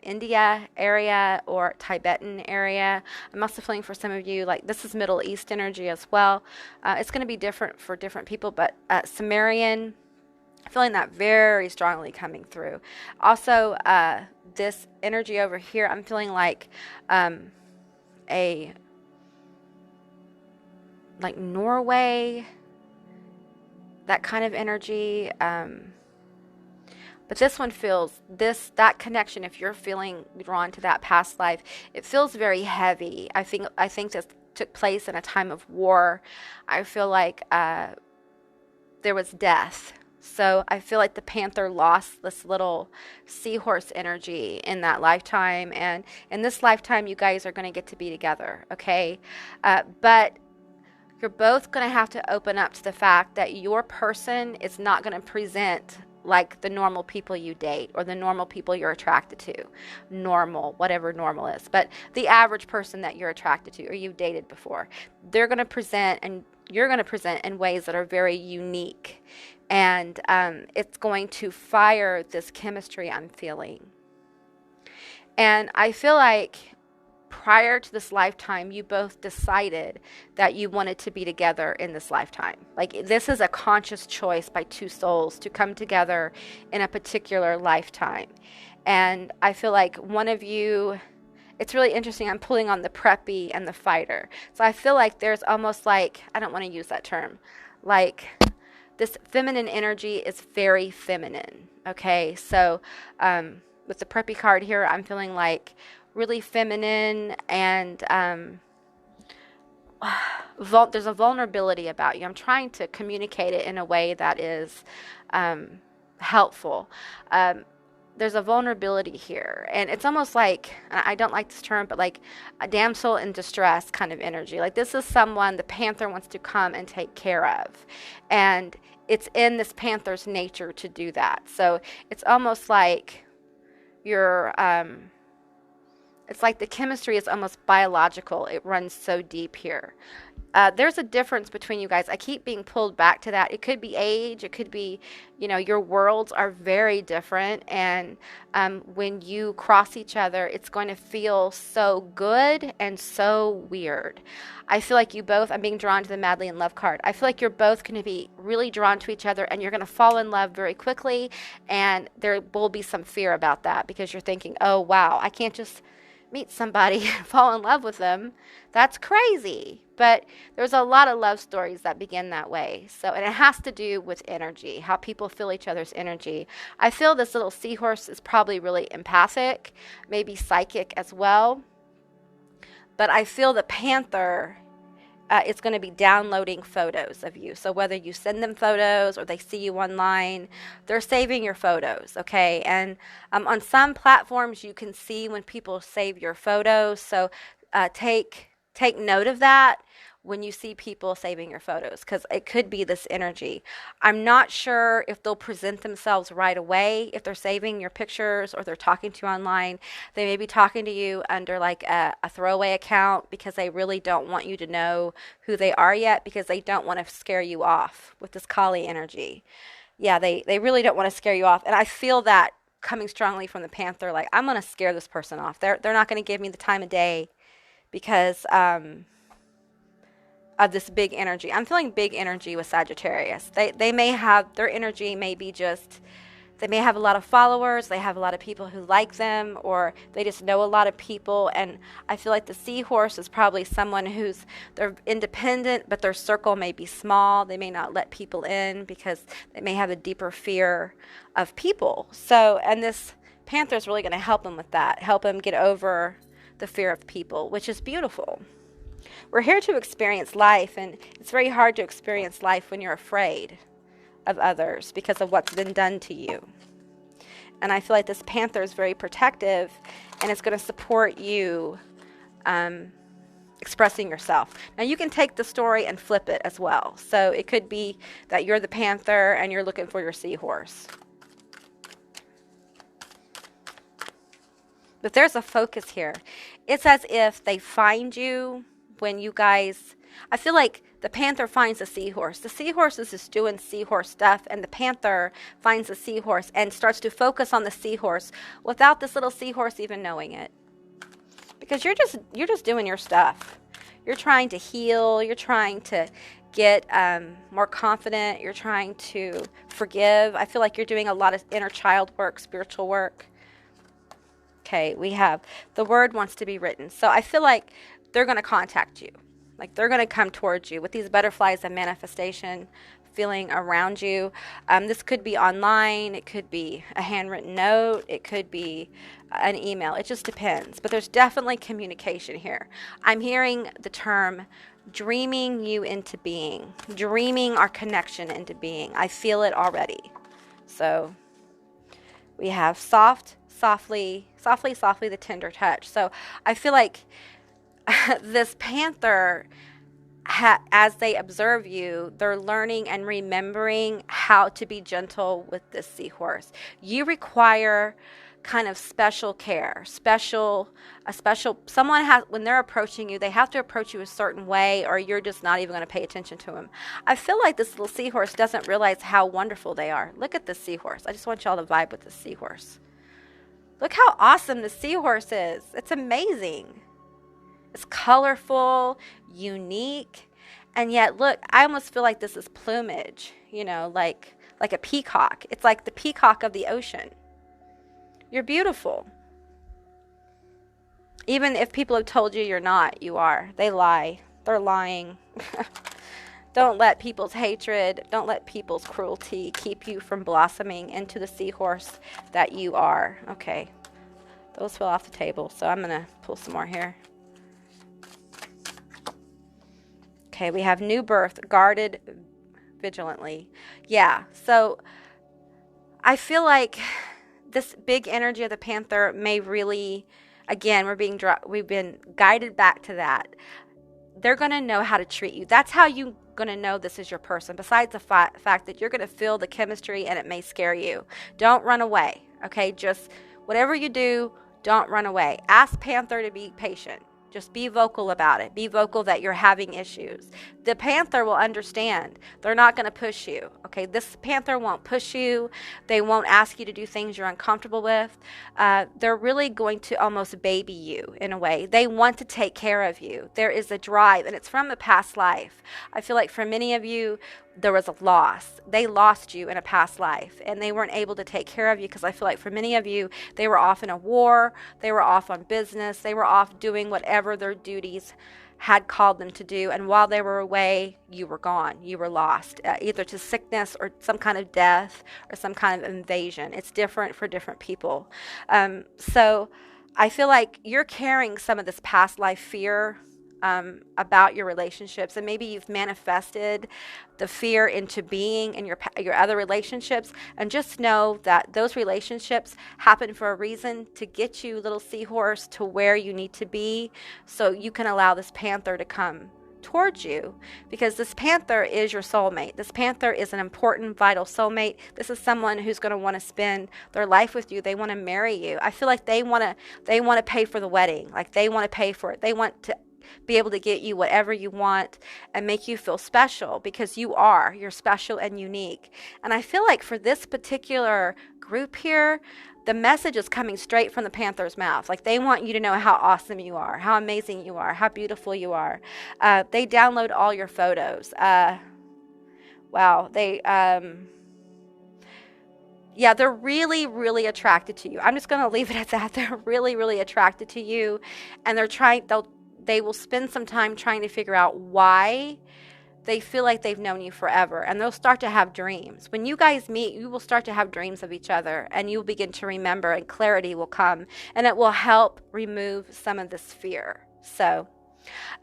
Speaker 1: India area or Tibetan area. I'm also feeling for some of you like this is Middle East energy as well. It's going to be different for different people, but Sumerian, feeling that very strongly coming through. Also, this energy over here, I'm feeling like Norway, that kind of energy. But this one feels, that connection, if you're feeling drawn to that past life, it feels very heavy. I think this took place in a time of war. I feel like there was death. So I feel like the panther lost this little seahorse energy in that lifetime. And in this lifetime, you guys are going to get to be together, okay? But you're both going to have to open up to the fact that your person is not going to present like the normal people you date or the normal people you're attracted to. Normal, whatever normal is. But the average person that you're attracted to or you've dated before, they're going to present and you're going to present in ways that are very unique. And it's going to fire this chemistry I'm feeling. And I feel like prior to this lifetime, you both decided that you wanted to be together in this lifetime. Like, this is a conscious choice by two souls to come together in a particular lifetime. And I feel like one of you, it's really interesting. I'm pulling on the preppy and the fighter. So I feel like there's almost like, I don't want to use that term, like this feminine energy is very feminine. Okay. So with the preppy card here, I'm feeling like really feminine, and there's a vulnerability about you. I'm trying to communicate it in a way that is helpful. There's a vulnerability here, and it's almost like, I don't like this term, but like a damsel in distress kind of energy. Like, this is someone the panther wants to come and take care of, and it's in this panther's nature to do that. So it's almost like you're it's like the chemistry is almost biological. It runs so deep here. There's a difference between you guys. I keep being pulled back to that. It could be age. It could be, your worlds are very different. And when you cross each other, it's going to feel so good and so weird. I feel like you both, I'm being drawn to the Madly in Love card. I feel like you're both going to be really drawn to each other, and you're going to fall in love very quickly. And there will be some fear about that because you're thinking, oh, wow, I can't just meet somebody and fall in love with them. That's crazy. But there's a lot of love stories that begin that way. So, and it has to do with energy, how people feel each other's energy. I feel this little seahorse is probably really empathic, maybe psychic as well. But I feel the panther is going to be downloading photos of you. So whether you send them photos or they see you online, they're saving your photos, okay? And on some platforms, you can see when people save your photos. So take note of that when you see people saving your photos, because it could be this energy. I'm not sure if they'll present themselves right away if they're saving your pictures or they're talking to you online. They may be talking to you under like a throwaway account because they really don't want you to know who they are yet, because they don't want to scare you off with this Kali energy. Yeah, they really don't want to scare you off. And I feel that coming strongly from the panther, like, I'm going to scare this person off. They're not going to give me the time of day because of this big energy. I'm feeling big energy with Sagittarius. They may have, their energy may be just, they may have a lot of followers, they have a lot of people who like them, or they just know a lot of people. And I feel like the seahorse is probably someone they're independent, but their circle may be small. They may not let people in because they may have a deeper fear of people. So, and this panther is really going to help them with that, help them get over the fear of people, which is beautiful. We're here to experience life, and it's very hard to experience life when you're afraid of others because of what's been done to you. And I feel like this panther is very protective, and it's going to support you expressing yourself. Now, you can take the story and flip it as well. So it could be that you're the panther and you're looking for your seahorse. But there's a focus here. It's as if they find you when you guys, I feel like the panther finds a seahorse. The seahorse is just doing seahorse stuff, and the panther finds a seahorse and starts to focus on the seahorse without this little seahorse even knowing it. Because you're just doing your stuff. You're trying to heal. You're trying to get more confident. You're trying to forgive. I feel like you're doing a lot of inner child work, spiritual work. Okay, we have the word wants to be written. So I feel like they're going to contact you. Like, they're going to come towards you with these butterflies of manifestation feeling around you. This could be online. It could be a handwritten note. It could be an email. It just depends. But there's definitely communication here. I'm hearing the term dreaming you into being, dreaming our connection into being. I feel it already. So we have softly, the tender touch. So I feel like this panther as they observe you, they're learning and remembering how to be gentle with this seahorse. You require kind of special care, someone has, when they're approaching you, they have to approach you a certain way, or you're just not even going to pay attention to them. I feel like this little seahorse doesn't realize how wonderful they are. Look at this seahorse. I just want y'all to vibe with this seahorse. Look how awesome the seahorse is. It's amazing. It's colorful, unique, and yet look, I almost feel like this is plumage, you know, like a peacock. It's like the peacock of the ocean. You're beautiful. Even if people have told you you're not, you are. They lie. They're lying. Don't let people's hatred, don't let people's cruelty keep you from blossoming into the seahorse that you are. Okay, those fell off the table, so I'm going to pull some more here. Okay, we have new birth, guarded vigilantly. Yeah, so I feel like this big energy of the Panther may really, again, we've been guided back to that. They're going to know how to treat you. That's how you're going to know this is your person, besides the fact that you're going to feel the chemistry and it may scare you. Don't run away, okay? Just whatever you do, don't run away. Ask Panther to be patient. Just be vocal about it. Be vocal that you're having issues. The Panther will understand. They're not going to push you. Okay, this Panther won't push you. They won't ask you to do things you're uncomfortable with. They're really going to almost baby you in a way. They want to take care of you. There is a drive, and it's from a past life. I feel like for many of you, there was a loss. They lost you in a past life, and they weren't able to take care of you, because I feel like for many of you, they were off in a war, they were off on business, they were off doing whatever their duties had called them to do, and while they were away, you were gone. You were lost, either to sickness or some kind of death or some kind of invasion. It's different for different people. So I feel like you're carrying some of this past life fear about your relationships, and maybe you've manifested the fear into being in your other relationships, and just know that those relationships happen for a reason, to get you, little seahorse, to where you need to be, so you can allow this Panther to come towards you, because this Panther is your soulmate. This Panther is an important, vital soulmate. This is someone who's going to want to spend their life with you. They want to marry you. I feel like they want to pay for the wedding. Like, they want to pay for it. They want to be able to get you whatever you want and make you feel special, because you're special and unique. And I feel like for this particular group here, the message is coming straight from the Panther's mouth. Like, they want you to know how awesome you are, how amazing you are, how beautiful you are. They download all your photos. Wow. Yeah, they're really, really attracted to you. I'm just going to leave it at that. They're really, really attracted to you, and they will spend some time trying to figure out why they feel like they've known you forever, and they'll start to have dreams. When you guys meet, you will start to have dreams of each other, and you'll begin to remember, and clarity will come, and it will help remove some of this fear. So,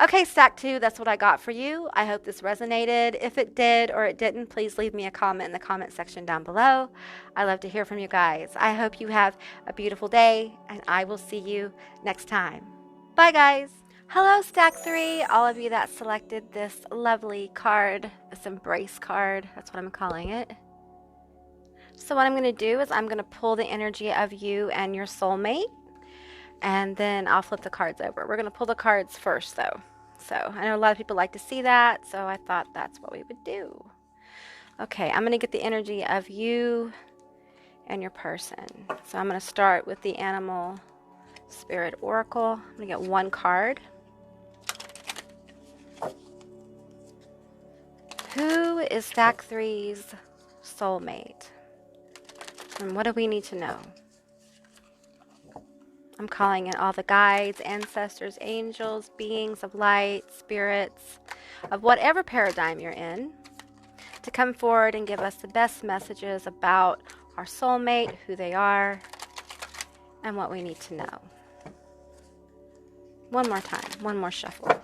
Speaker 1: okay, Stack 2, that's what I got for you. I hope this resonated. If it did or it didn't, please leave me a comment in the comment section down below. I love to hear from you guys. I hope you have a beautiful day, and I will see you next time. Bye, guys. Hello, Stack 3, all of you that selected this lovely card, this embrace card. That's what I'm calling it. So what I'm going to do is I'm going to pull the energy of you and your soulmate, and then I'll flip the cards over. We're going to pull the cards first, though. So I know a lot of people like to see that, so I thought that's what we would do. Okay, I'm going to get the energy of you and your person. So I'm going to start with the Animal Spirit Oracle. I'm going to get one card. Who is Stack 3's soulmate? And what do we need to know? I'm calling in all the guides, ancestors, angels, beings of light, spirits, of whatever paradigm you're in, to come forward and give us the best messages about our soulmate, who they are, and what we need to know. One more time, one more shuffle.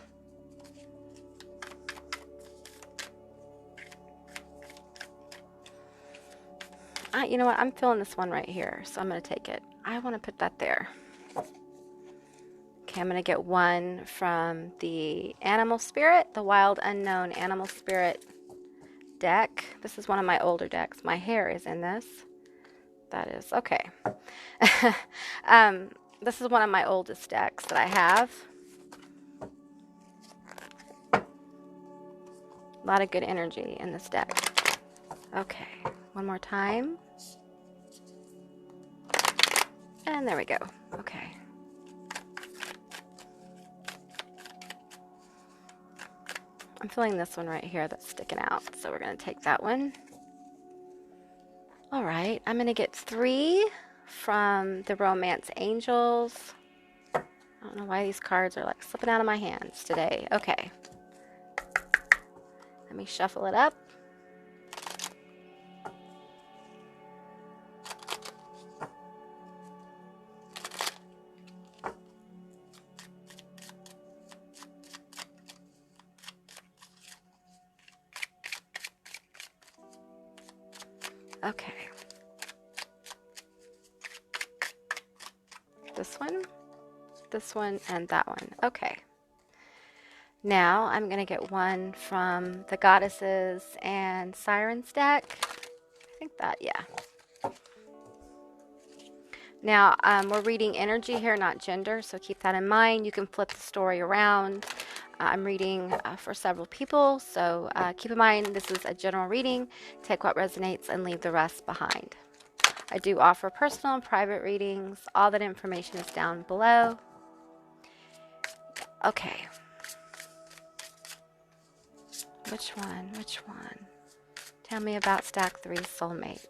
Speaker 1: You know what? I'm feeling this one right here, so I'm going to take it. I want to put that there. Okay, I'm going to get one from the Animal Spirit, the Wild Unknown Animal Spirit deck. This is one of my older decks. My hair is in this. That is, okay. This is one of my oldest decks that I have. A lot of good energy in this deck. Okay, one more time. And there we go. Okay. I'm feeling this one right here that's sticking out, so we're going to take that one. All right, I'm going to get 3 from the Romance Angels. I don't know why these cards are like slipping out of my hands today. Okay. Let me shuffle it up. Okay. This one, and that one. Okay. Now I'm going to get one from the Goddesses and Sirens deck. I think that, yeah. Now, we're reading energy here, not gender, so keep that in mind. You can flip the story around. I'm reading for several people, so keep in mind this is a general reading. Take what resonates and leave the rest behind. I do offer personal and private readings. All that information is down below. Okay. Which one? Which one? Tell me about Stack 3 Soulmate.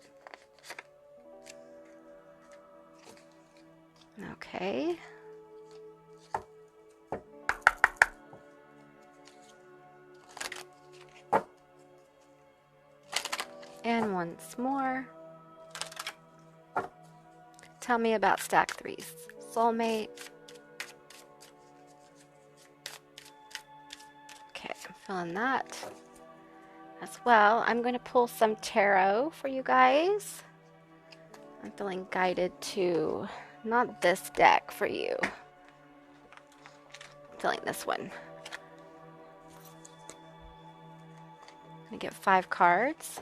Speaker 1: Okay. And once more. Tell me about Stack 3's Soulmate. Okay, I'm feeling that as well. I'm going to pull some tarot for you guys. I'm feeling guided to not this deck for you. I'm feeling this one. I'm going to get 5 cards.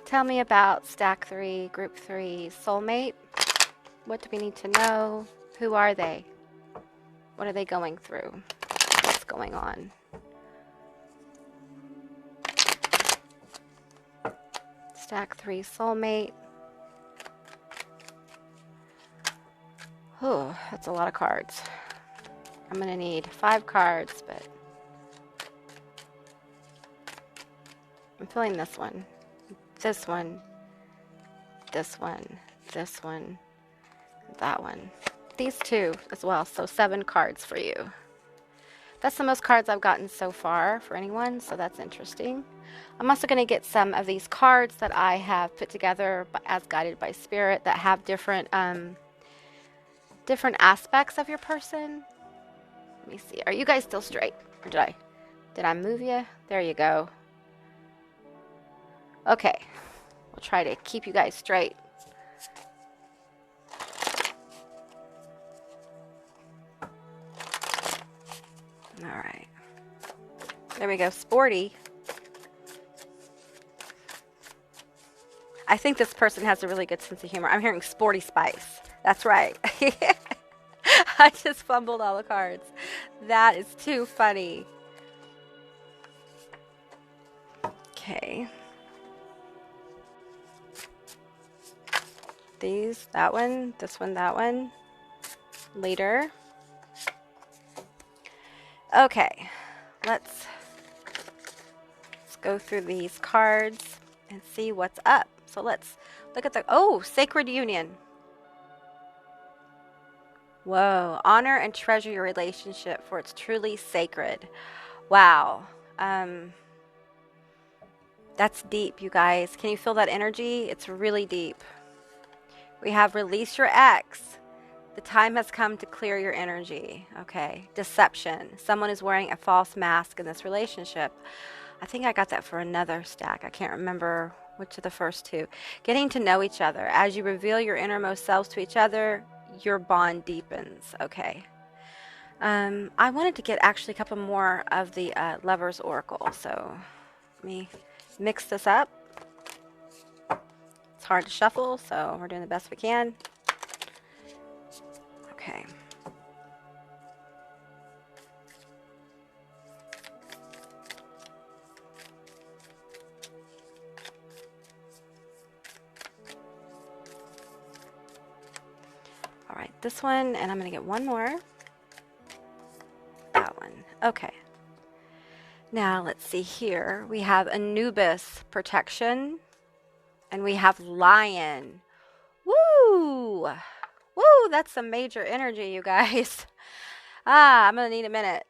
Speaker 1: Tell me about Stack 3, Group 3, Soulmate. What do we need to know? Who are they? What are they going through? What's going on? Stack 3, Soulmate. Oh, that's a lot of cards. I'm going to need 5 cards, but I'm feeling this one. This one, this one, this one, that one. These 2 as well, so 7 cards for you. That's the most cards I've gotten so far for anyone, so that's interesting. I'm also going to get some of these cards that I have put together as guided by spirit that have different aspects of your person. Let me see. Are you guys still straight? Or did I move you? There you go. Okay, we'll try to keep you guys straight. All right. There we go, sporty. I think this person has a really good sense of humor. I'm hearing sporty spice. That's right. I just fumbled all the cards. That is too funny. Okay. These, that one, this one, that one. Later. Okay, let's go through these cards and see what's up. So let's look at the, oh, Sacred Union. Whoa, honor and treasure your relationship, for it's truly sacred. Wow. That's deep, you guys. Can you feel that energy? It's really deep. We have release your ex. The time has come to clear your energy. Okay. Deception. Someone is wearing a false mask in this relationship. I think I got that for another stack. I can't remember which of the first 2. Getting to know each other. As you reveal your innermost selves to each other, your bond deepens. Okay. I wanted to get actually a couple more of the Lover's Oracle, so let me mix this up. It's hard to shuffle, so we're doing the best we can. Okay. All right, this one, and I'm going to get one more. That one. Okay. Now, let's see here. We have Anubis protection, and we have Lion. Woo! Woo! That's some major energy, you guys. I'm going to need a minute.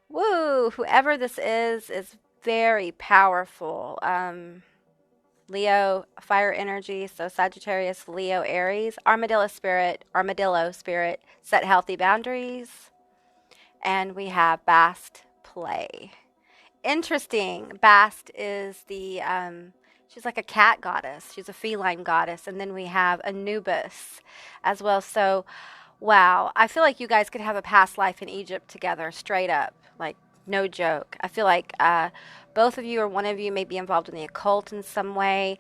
Speaker 1: Woo! Whoever this is very powerful. Leo, fire energy, so Sagittarius, Leo, Aries, armadillo spirit, set healthy boundaries. And we have Bast play. Interesting. Bast is the, she's like a cat goddess. She's a feline goddess. And then we have Anubis as well. So, wow. I feel like you guys could have a past life in Egypt together, straight up. Like, no joke. I feel like both of you or one of you may be involved in the occult in some way.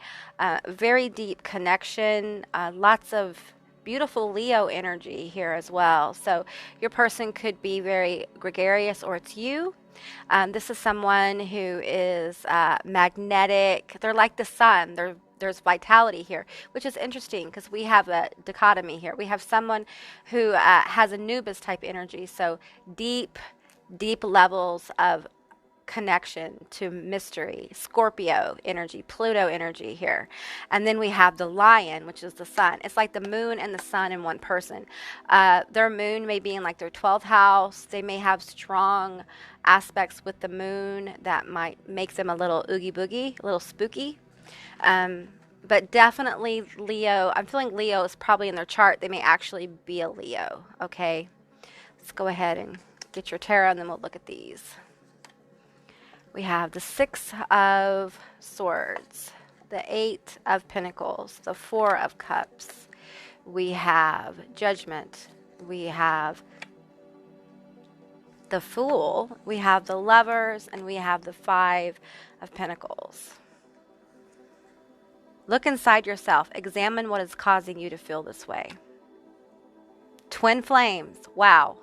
Speaker 1: Very deep connection. Lots of beautiful Leo energy here as well. So your person could be very gregarious, or it's you. This is someone who is magnetic. They're like the sun. There's vitality here, which is interesting because we have a dichotomy here. We have someone who has Anubis type energy, so deep levels of connection to mystery, Scorpio energy, Pluto energy here. And then we have the Lion, which is the sun. It's like the moon and the sun in one person. Their moon may be in like their 12th house. They may have strong aspects with the moon that might make them a little oogie boogie, a little spooky. But definitely Leo, I'm feeling Leo is probably in their chart. They may actually be a Leo, okay? Let's go ahead and get your tarot and then we'll look at these. We have the 6 of Swords, the 8 of Pentacles, the 4 of Cups. We have Judgment. We have the Fool. We have the Lovers, and we have the 5 of Pentacles. Look inside yourself. Examine what is causing you to feel this way. Twin flames. Wow.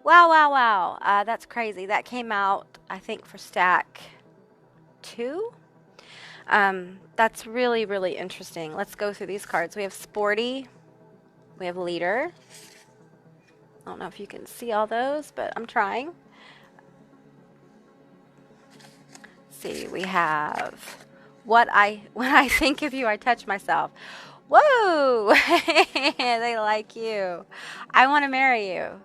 Speaker 1: Wow. That's crazy. That came out, I think, for stack 2. That's really, really interesting. Let's go through these cards. We have Sporty. We have Leader. I don't know if you can see all those, but I'm trying. Let's see, we have when I think of you, I touch myself. Whoa! They like you. I want to marry you.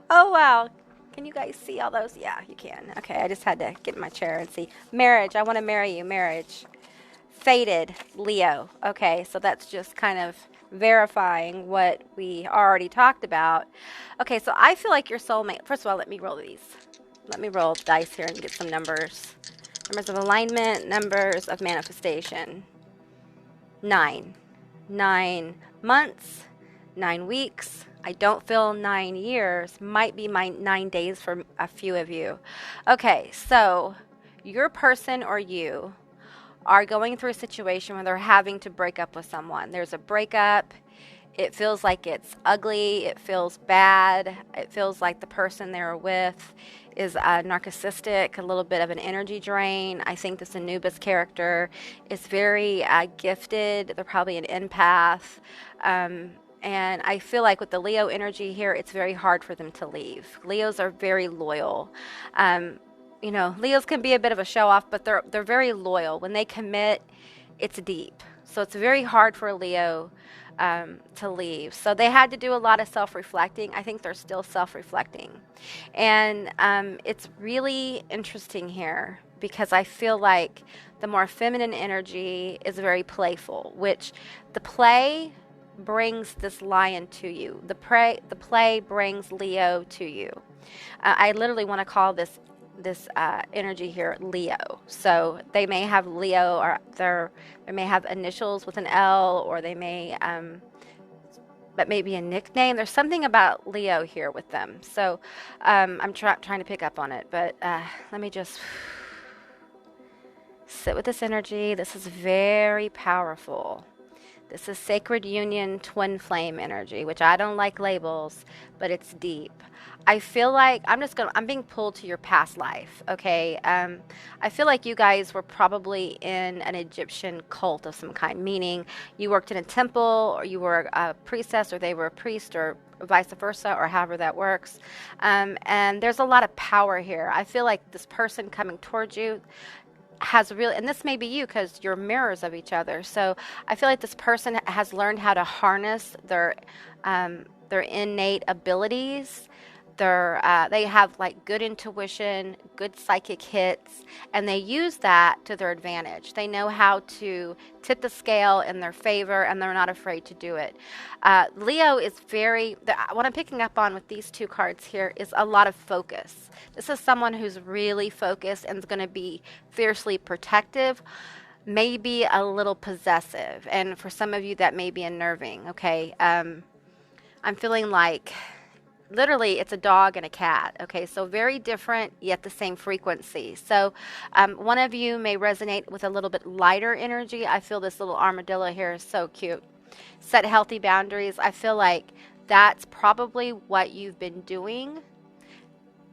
Speaker 1: Oh, wow. Can you guys see all those? Yeah, you can. Okay, I just had to get in my chair and see. Marriage. I want to marry you. Marriage. Fated. Leo. Okay, so that's just kind of verifying what we already talked about. Okay, so I feel like your soulmate. First of all, let me roll these. Let me roll dice here and get some numbers. Numbers of alignment, numbers of manifestation. 9. 9 months, 9 weeks. I don't feel 9 years. Might be my 9 days for a few of you. Okay, so your person or you are going through a situation where they're having to break up with someone. There's a breakup. It feels like it's ugly. It feels bad. It feels like the person they're with is narcissistic, a little bit of an energy drain. I think this Anubis character is very gifted. They're probably an empath. And I feel like with the Leo energy here, it's very hard for them to leave. Leos are very loyal. You know, Leos can be a bit of a show off, but they're very loyal. When they commit, it's deep. So it's very hard for a Leo to leave. So they had to do a lot of self-reflecting. I think they're still self-reflecting. And it's really interesting here because I feel like the more feminine energy is very playful, which the play brings this lion to you. The play brings Leo to you. I literally want to call this energy here, Leo. So they may have Leo, or they may have initials with an L, or they may but maybe a nickname. There's something about Leo here with them. So I'm trying to pick up on it, but let me just sit with this energy. This is very powerful. This is sacred union, twin flame energy, which I don't like labels, but it's deep. I feel like I'm being pulled to your past life. Okay. I feel like you guys were probably in an Egyptian cult of some kind, meaning you worked in a temple, or you were a priestess, or they were a priest, or vice versa, or however that works. And there's a lot of power here. I feel like this person coming towards you has really, and this may be you because you're mirrors of each other. So I feel like this person has learned how to harness their innate abilities. They have like good intuition, good psychic hits, and they use that to their advantage. They know how to tip the scale in their favor, and they're not afraid to do it. Leo is what I'm picking up on with these two cards here is a lot of focus. This is someone who's really focused and is going to be fiercely protective, maybe a little possessive. And for some of you, that may be unnerving, okay? I'm feeling like literally it's a dog and a cat. Okay, so very different yet the same frequency. So one of you may resonate with a little bit lighter energy. I feel this little armadillo here is so cute. Set healthy boundaries. I feel like that's probably what you've been doing.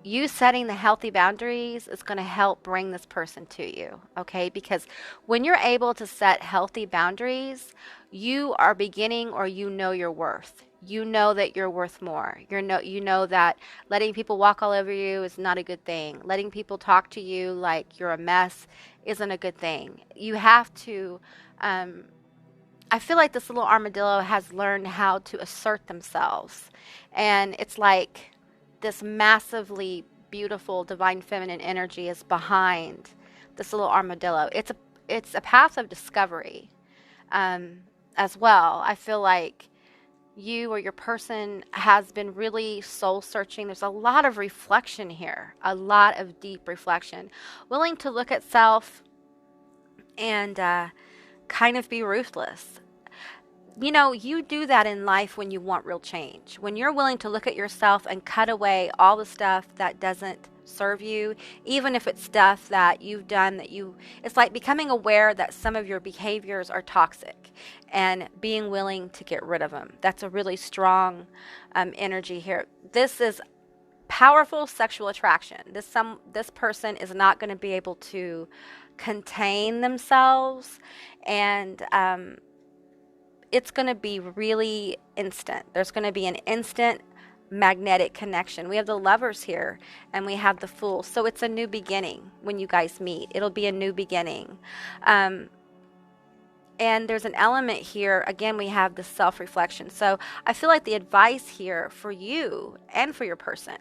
Speaker 1: You setting the healthy boundaries is going to help bring this person to you, okay? Because when you're able to set healthy boundaries, you are beginning, or you know your worth. You know that you're worth more. You know that letting people walk all over you is not a good thing. Letting people talk to you like you're a mess isn't a good thing. You have to, I feel like this little armadillo has learned how to assert themselves. And it's like this massively beautiful divine feminine energy is behind this little armadillo. It's a path of discovery as well. I feel like you or your person has been really soul searching. There's a lot of reflection here, a lot of deep reflection, willing to look at self and kind of be ruthless. You know, you do that in life when you want real change. When you're willing to look at yourself and cut away all the stuff that doesn't serve you, even if it's stuff that you've done it's like becoming aware that some of your behaviors are toxic and being willing to get rid of them. That's a really strong energy here. This is powerful sexual attraction. This person is not going to be able to contain themselves, and it's going to be really instant. There's going to be an instant magnetic connection. We have the Lovers here, and we have the Fool. So it's a new beginning when you guys meet. It'll be a new beginning. And there's an element here, again, we have the self-reflection. So I feel like the advice here for you and for your person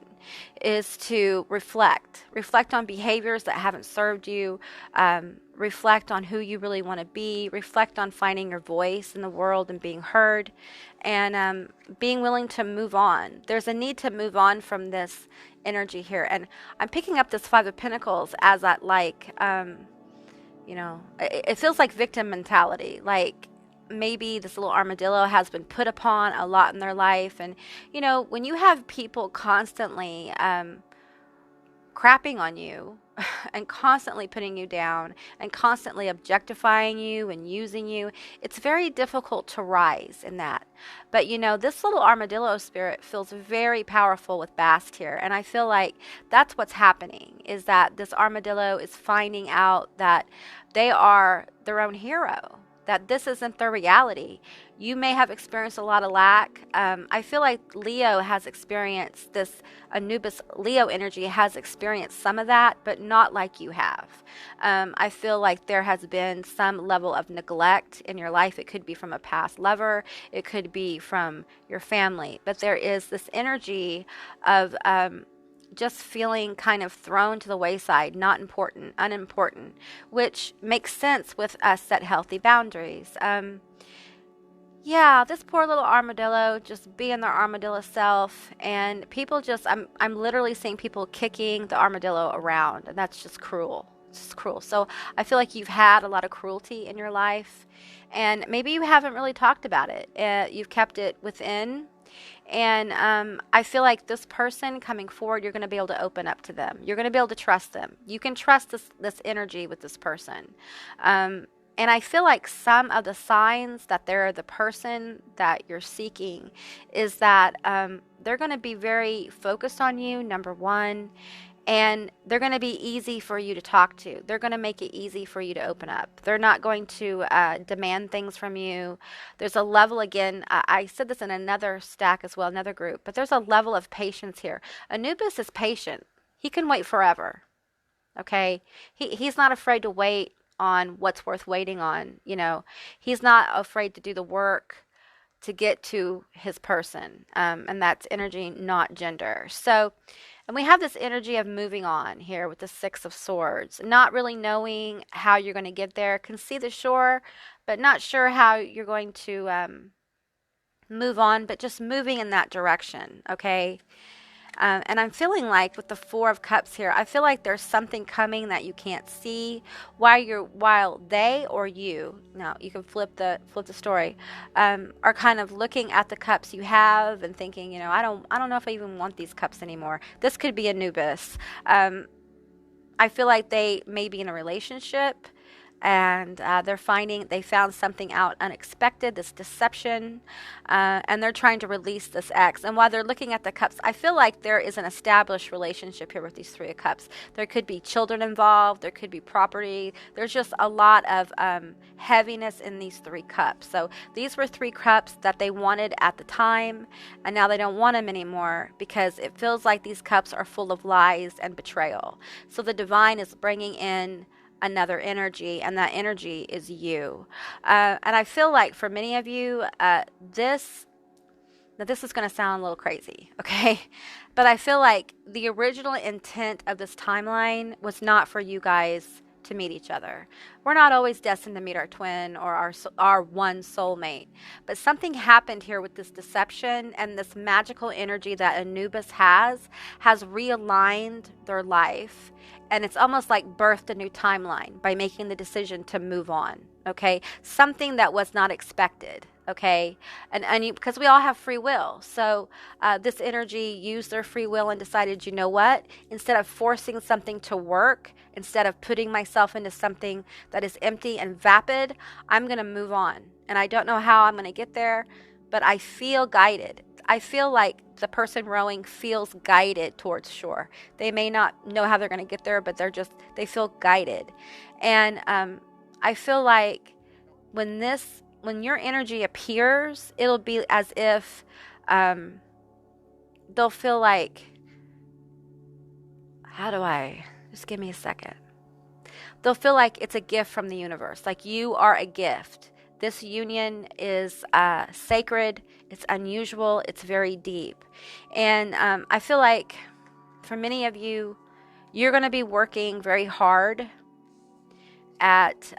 Speaker 1: is to reflect on behaviors that haven't served you, reflect on who you really want to be, reflect on finding your voice in the world and being heard, and being willing to move on. There's a need to move on from this energy here. And I'm picking up this Five of Pentacles as that, like, you know, it feels like victim mentality. Like maybe this little armadillo has been put upon a lot in their life. And, you know, when you have people constantly crapping on you and constantly putting you down and constantly objectifying you and using you, it's very difficult to rise in that. But, you know, this little armadillo spirit feels very powerful with Bast here. And I feel like that's what's happening, is that this armadillo is finding out that they are their own hero, that this isn't their reality. You may have experienced a lot of lack. I feel like Leo has experienced this, Anubis Leo energy has experienced some of that, but not like you have. I feel like there has been some level of neglect in your life. It could be from a past lover. It could be from your family. But there is this energy of just feeling kind of thrown to the wayside, not important, unimportant, which makes sense with us set healthy boundaries. Yeah, this poor little armadillo just being their armadillo self, and people just I'm literally seeing people kicking the armadillo around, and that's just cruel. It's just cruel. So I feel like you've had a lot of cruelty in your life, and maybe you haven't really talked about it. You've kept it within, and I feel like this person coming forward, you're going to be able to open up to them. You're going to be able to trust them. You can trust this energy with this person. And I feel like some of the signs that they're the person that you're seeking is that they're going to be very focused on you, number one, and they're going to be easy for you to talk to. They're going to make it easy for you to open up. They're not going to demand things from you. There's a level, again, I said this in another stack as well, another group, but there's a level of patience here. Anubis is patient. He can wait forever, okay? He's not afraid to wait on what's worth waiting on. You know, he's not afraid to do the work to get to his person, and that's energy, not gender. So, and we have this energy of moving on here with the Six of Swords, not really knowing how you're going to get there. Can see the shore, but not sure how you're going to move on, but just moving in that direction, okay? And I'm feeling like with the Four of Cups here, I feel like there's something coming that you can't see while they or you, now you can flip the story, are kind of looking at the cups you have and thinking, you know, I don't know if I even want these cups anymore. This could be Anubis. I feel like they may be in a relationship, and they found something out unexpected, this deception, and they're trying to release this ex. And while they're looking at the cups, I feel like there is an established relationship here with these Three of Cups. There could be children involved, there could be property. There's just a lot of heaviness in these Three Cups. So these were Three Cups that they wanted at the time, and now they don't want them anymore because it feels like these cups are full of lies and betrayal. So the divine is bringing in another energy, and that energy is you. And I feel like for many of you, this is going to sound a little crazy, okay? But I feel like the original intent of this timeline was not for you guys to meet each other. We're not always destined to meet our twin or our one soulmate. But something happened here with this deception, and this magical energy that Anubis has realigned their life. And it's almost like birthed a new timeline by making the decision to move on, okay? Something that was not expected, okay? And because we all have free will. So this energy used their free will and decided, you know what? Instead of forcing something to work, instead of putting myself into something that is empty and vapid, I'm going to move on. And I don't know how I'm going to get there, but I feel guided. I feel like the person rowing feels guided towards shore. They may not know how they're going to get there, but they feel guided. And I feel like when your energy appears, it'll be as if they'll feel like, just give me a second. They'll feel like it's a gift from the universe, like you are a gift. This union is sacred, it's unusual, it's very deep. And I feel like for many of you, you're going to be working very hard at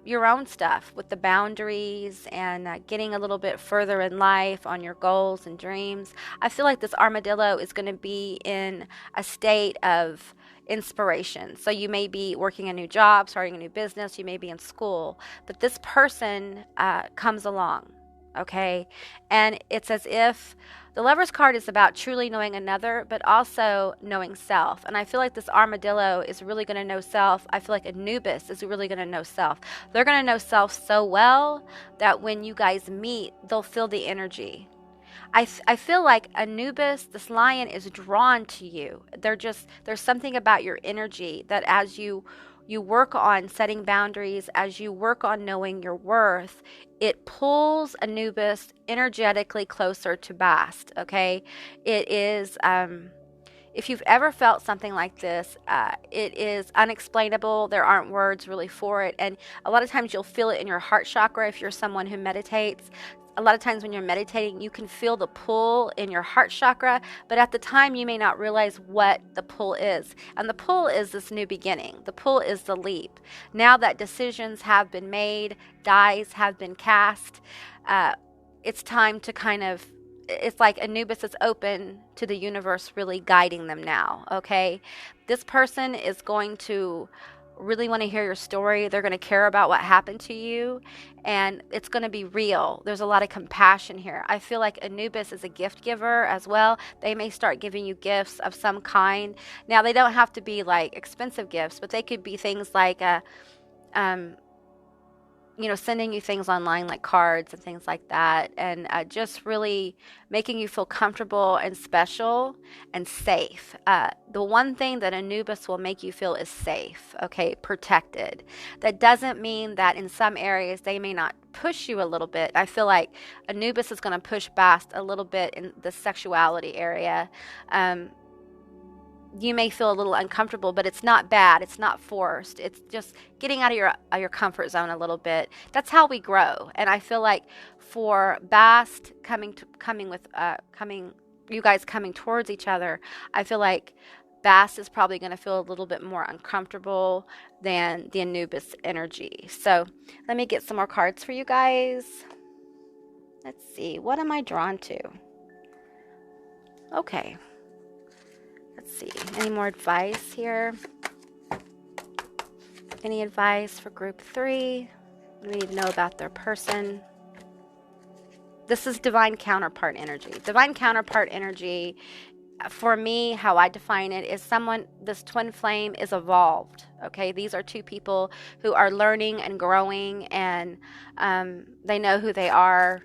Speaker 1: your own stuff with the boundaries and getting a little bit further in life on your goals and dreams. I feel like this armadillo is going to be in a state of inspiration. So you may be working a new job, starting a new business, you may be in school, but this person comes along, okay? And it's as if the Lover's card is about truly knowing another, but also knowing self. And I feel like this armadillo is really going to know self. I feel like Anubis is really going to know self. They're going to know self so well that when you guys meet, they'll feel the energy. I feel like Anubis, this lion, is drawn to you. There's something about your energy that as you work on setting boundaries, as you work on knowing your worth, it pulls Anubis energetically closer to Bast, okay? It is, if you've ever felt something like this, it is unexplainable. There aren't words really for it. And a lot of times you'll feel it in your heart chakra if you're someone who meditates. A lot of times when you're meditating, you can feel the pull in your heart chakra, but at the time you may not realize what the pull is. And the pull is this new beginning. The pull is the leap. Now that decisions have been made, dies have been cast, it's time to kind of, it's like Anubis is open to the universe really guiding them now, okay? This person is going to really want to hear your story. They're going to care about what happened to you, and it's going to be real. There's a lot of compassion here. I feel like Anubis is a gift giver as well. They may start giving you gifts of some kind. Now, they don't have to be like expensive gifts, but they could be things like sending you things online like cards and things like that, and just really making you feel comfortable and special and safe. The one thing that Anubis will make you feel is safe, okay, protected. That doesn't mean that in some areas they may not push you a little bit. I feel like Anubis is going to push Bast a little bit in the sexuality area. You may feel a little uncomfortable, but it's not bad. It's not forced. It's just getting out of your comfort zone a little bit. That's how we grow. And I feel like for Bast you guys coming towards each other, I feel like Bast is probably going to feel a little bit more uncomfortable than the Anubis energy. So let me get some more cards for you guys. Let's see. What am I drawn to? Okay. Let's see. Any more advice here? Any advice for group 3? We need to know about their person. This is divine counterpart energy. Divine counterpart energy, for me, how I define it, is this twin flame is evolved. Okay, these are two people who are learning and growing, and they know who they are.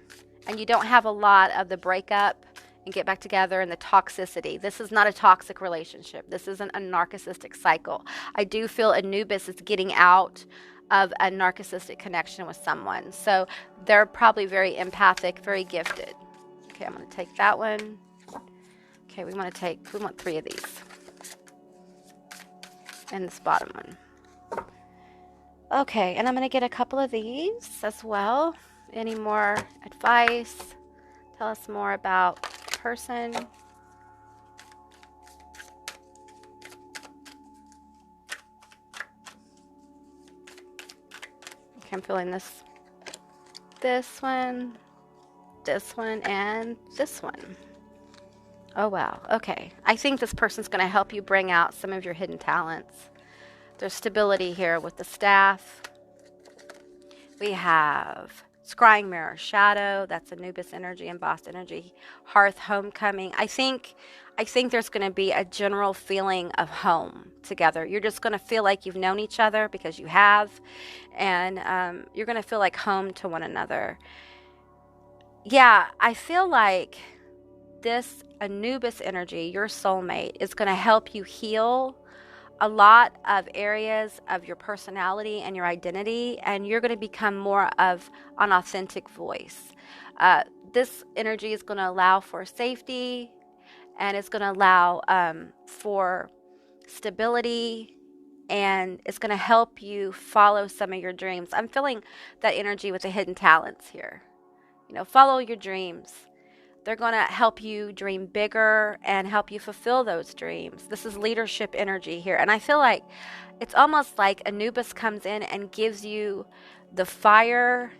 Speaker 1: And you don't have a lot of the breakup and get back together and the toxicity. This is not a toxic relationship. This isn't a narcissistic cycle. I do feel Anubis is getting out of a narcissistic connection with someone. So they're probably very empathic, very gifted. Okay, I'm going to take that one. Okay, we want 3 of these. And this bottom one. Okay, and I'm going to get a couple of these as well. Any more advice? Tell us more about person. Okay, I'm feeling this one, and this one. Oh, wow. Okay. I think this person's going to help you bring out some of your hidden talents. There's stability here with the staff. We have scrying mirror, shadow. That's Anubis energy and Bast energy. Hearth, homecoming. I think there's going to be a general feeling of home together. You're just going to feel like you've known each other because you have. And you're going to feel like home to one another. Yeah, I feel like this Anubis energy, your soulmate, is going to help you heal a lot of areas of your personality and your identity, and you're going to become more of an authentic voice. This energy is going to allow for safety, and it's going to allow for stability, and it's going to help you follow some of your dreams. I'm feeling that energy with the hidden talents here. Follow your dreams. They're going to help you dream bigger and help you fulfill those dreams. This is leadership energy here. And I feel like it's almost like Anubis comes in and gives you the fire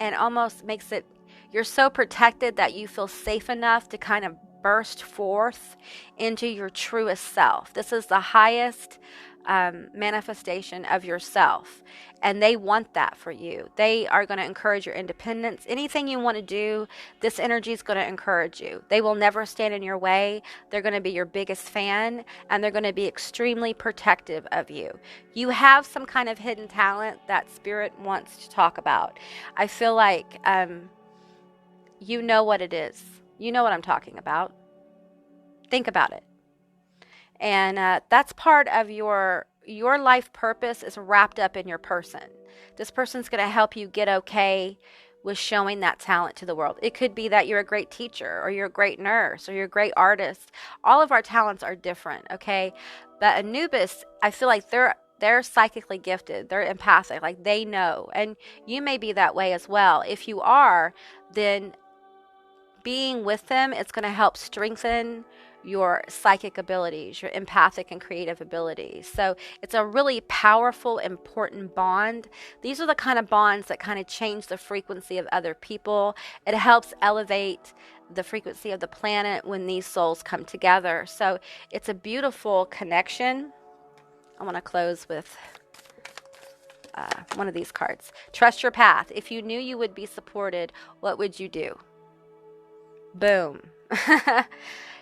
Speaker 1: and almost makes it, you're so protected that you feel safe enough to kind of burst forth into your truest self. This is the highest manifestation of yourself, and they want that for you. They are going to encourage your independence. Anything you want to do, this energy is going to encourage you. They will never stand in your way. They're going to be your biggest fan, and they're going to be extremely protective of you. You have some kind of hidden talent that Spirit wants to talk about. I feel like you know what it is. You know what I'm talking about. Think about it. And that's part of your life purpose is wrapped up in your person. This person's going to help you get okay with showing that talent to the world. It could be that you're a great teacher, or you're a great nurse, or you're a great artist. All of our talents are different, okay? But Anubis, I feel like they're psychically gifted. They're empathic. Like, they know. And you may be that way as well. If you are, then being with them, it's going to help strengthen your psychic abilities, your empathic and creative abilities. So it's a really powerful, important bond. These are the kind of bonds that kind of change the frequency of other people. It helps elevate the frequency of the planet when these souls come together. So it's a beautiful connection. I want to close with one of these cards. Trust your path. If you knew you would be supported, what would you do? Boom.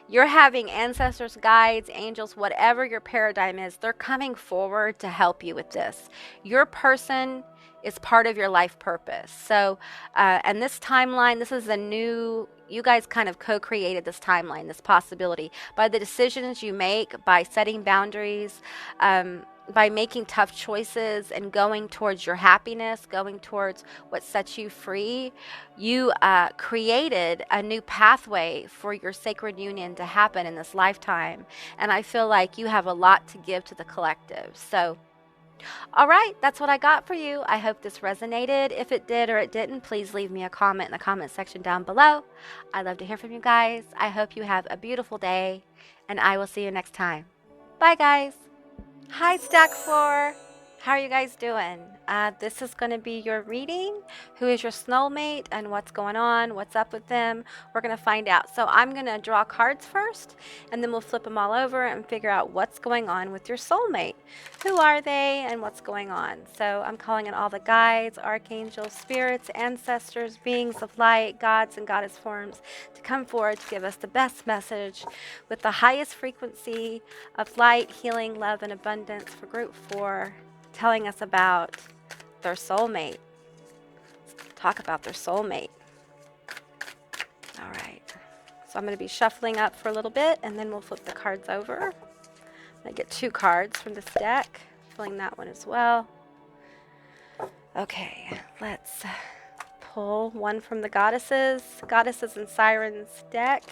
Speaker 1: You're having ancestors, guides, angels, whatever your paradigm is, they're coming forward to help you with this. Your person is part of your life purpose. So, and this timeline, this is a new, you guys kind of co-created this timeline, this possibility, by the decisions you make, by setting boundaries, by making tough choices and going towards your happiness, going towards what sets you free. You created a new pathway for your sacred union to happen in this lifetime. And I feel like you have a lot to give to the collective. So, all right, that's what I got for you. I hope this resonated. If it did or it didn't, please leave me a comment in the comment section down below. I love to hear from you guys. I hope you have a beautiful day, and I will see you next time. Bye, guys. Hi, Stack 4. How are you guys doing? This is going to be your reading. Who is your soulmate and what's going on? What's up with them? We're going to find out. So I'm going to draw cards first, and then we'll flip them all over and figure out what's going on with your soulmate. Who are they and what's going on? So I'm calling in all the guides, archangels, spirits, ancestors, beings of light, gods and goddess forms to come forward to give us the best message with the highest frequency of light, healing, love, and abundance for group 4. Telling us about their soulmate. Talk about their soulmate. All right. So I'm going to be shuffling up for a little bit, and then we'll flip the cards over. I'm going to get 2 cards from this deck. Filling that one as well. Okay, let's pull one from the Goddesses and Sirens deck.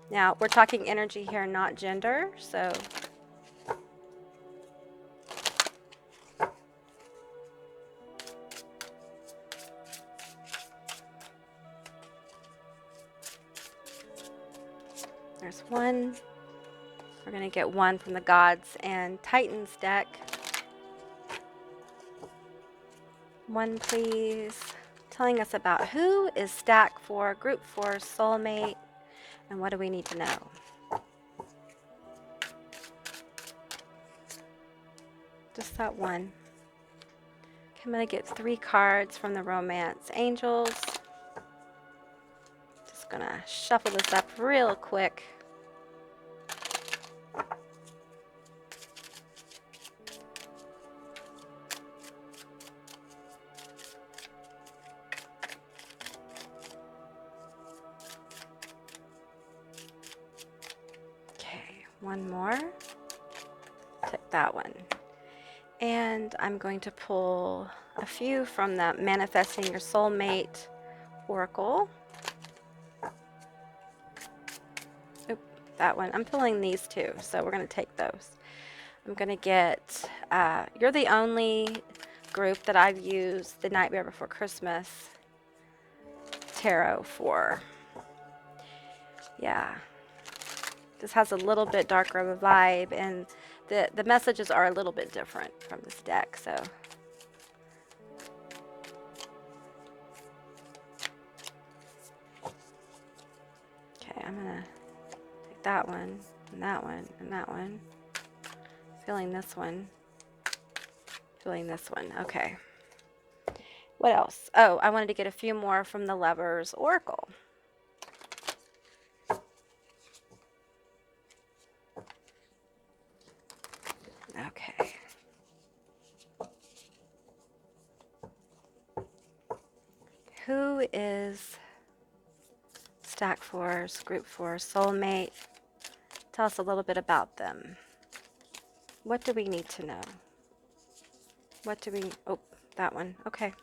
Speaker 1: Now, we're talking energy here, not gender, so... There's one. We're going to get one from the Gods and Titans deck. One, please. Telling us about who is Stack 4, Group 4, Soulmate, and what do we need to know? Just that one. Okay, I'm going to get 3 cards from the Romance Angels. Just going to shuffle this up real quick. One more. Take that one. And I'm going to pull a few from the Manifesting Your Soulmate Oracle. Oop, that one. I'm pulling these 2, so we're going to take those. I'm going to get, you're the only group that I've used the Nightmare Before Christmas tarot for. Yeah. This has a little bit darker of a vibe, and the messages are a little bit different from this deck, so. Okay, I'm gonna take that one, and that one, and that one. Feeling this one. Feeling this one, okay. What else? Oh, I wanted to get a few more from the Lover's Oracle. Okay. Who is Stack 4's Group 4 Soulmate? Tell us a little bit about them. What do we need to know? What do we... Oh, that one. Okay.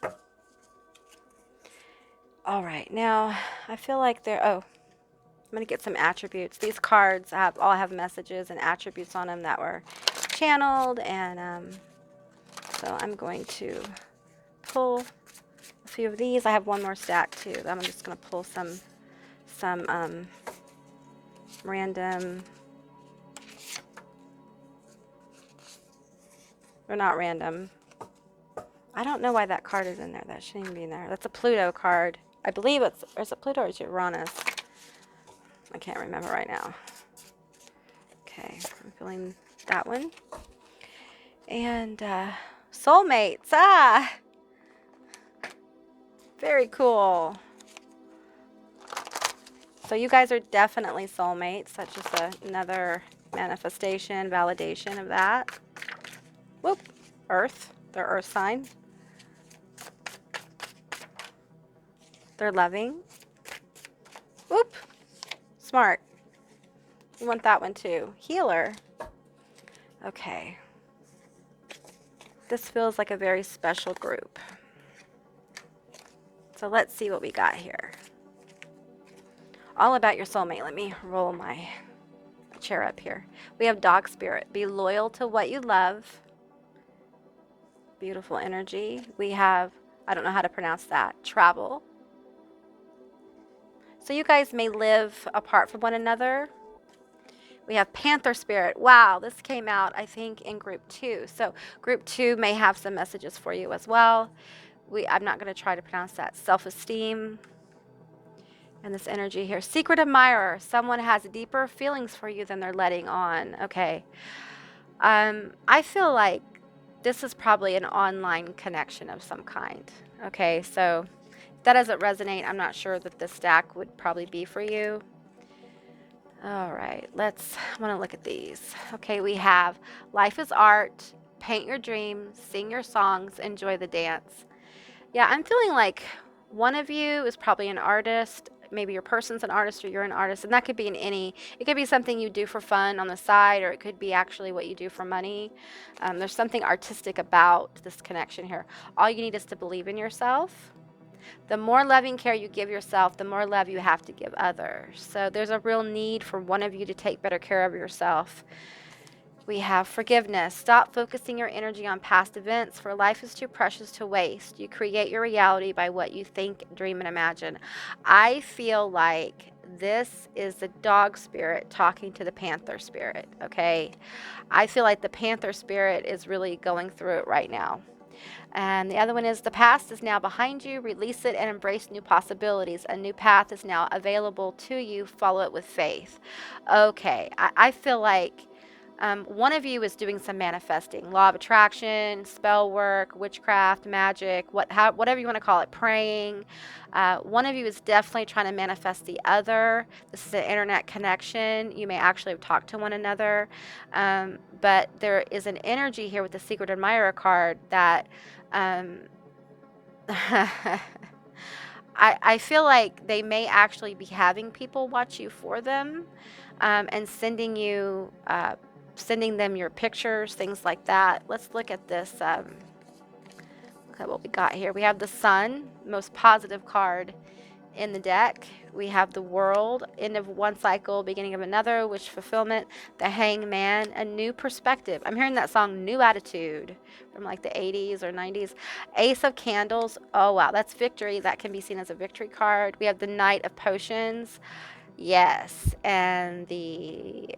Speaker 1: All right. Now, I feel like they're... Oh, I'm going to get some attributes. These cards all have messages and attributes on them that were channeled, and so I'm going to pull a few of these. I have one more stack too. I'm just going to pull some random. They're not random. I don't know why that card is in there. That shouldn't even be in there. That's a Pluto card. I believe is it Pluto or is it Uranus? I can't remember right now. Okay, I'm feeling that one. And soulmates. Ah! Very cool. So you guys are definitely soulmates. That's just another manifestation, validation of that. Whoop. Earth. They're earth sign. They're loving. Whoop. Smart. You want that one too. Healer. Okay. This feels like a very special group. So let's see what we got here. All about your soulmate. Let me roll my chair up here. We have dog spirit. Be loyal to what you love. Beautiful energy. We have, I don't know how to pronounce that, travel. So you guys may live apart from one another. We have Panther Spirit. Wow, this came out, I think, in Group 2. So Group 2 may have some messages for you as well. I'm not going to try to pronounce that. Self-esteem. And this energy here. Secret admirer. Someone has deeper feelings for you than they're letting on. Okay. I feel like this is probably an online connection of some kind. Okay, so if that doesn't resonate, I'm not sure that this stack would probably be for you. All right, I want to look at these. Okay, we have life is art, paint your dreams, sing your songs, enjoy the dance. Yeah, I'm feeling like one of you is probably an artist. Maybe your person's an artist or you're an artist, and that could be it could be something you do for fun on the side, or it could be actually what you do for money. There's something artistic about this connection here. All you need is to believe in yourself. The more loving care you give yourself, the more love you have to give others. So there's a real need for one of you to take better care of yourself. We have forgiveness. Stop focusing your energy on past events, for life is too precious to waste. You create your reality by what you think, dream, and imagine. I feel like this is the dog spirit talking to the panther spirit, okay? I feel like the panther spirit is really going through it right now. And the other one is the past is now behind you. Release it and embrace new possibilities. A new path is now available to you. Follow it with faith. Okay, I feel like one of you is doing some manifesting, law of attraction, spell work, witchcraft, magic, whatever you want to call it, praying. One of you is definitely trying to manifest the other. This is an internet connection. You may actually have talked to one another. But there is an energy here with the Secret Admirer card that I feel like they may actually be having people watch you for them, and sending them your pictures, things like that. Let's look at this. Look at what we got here. We have the Sun, most positive card in the deck. We have the World, end of one cycle, beginning of another, wish fulfillment, the Hangman, a new perspective. I'm hearing that song New Attitude from like the 80s or 90s. Ace of Candles. Oh, wow, that's victory. That can be seen as a victory card. We have the Knight of Potions. Yes, and the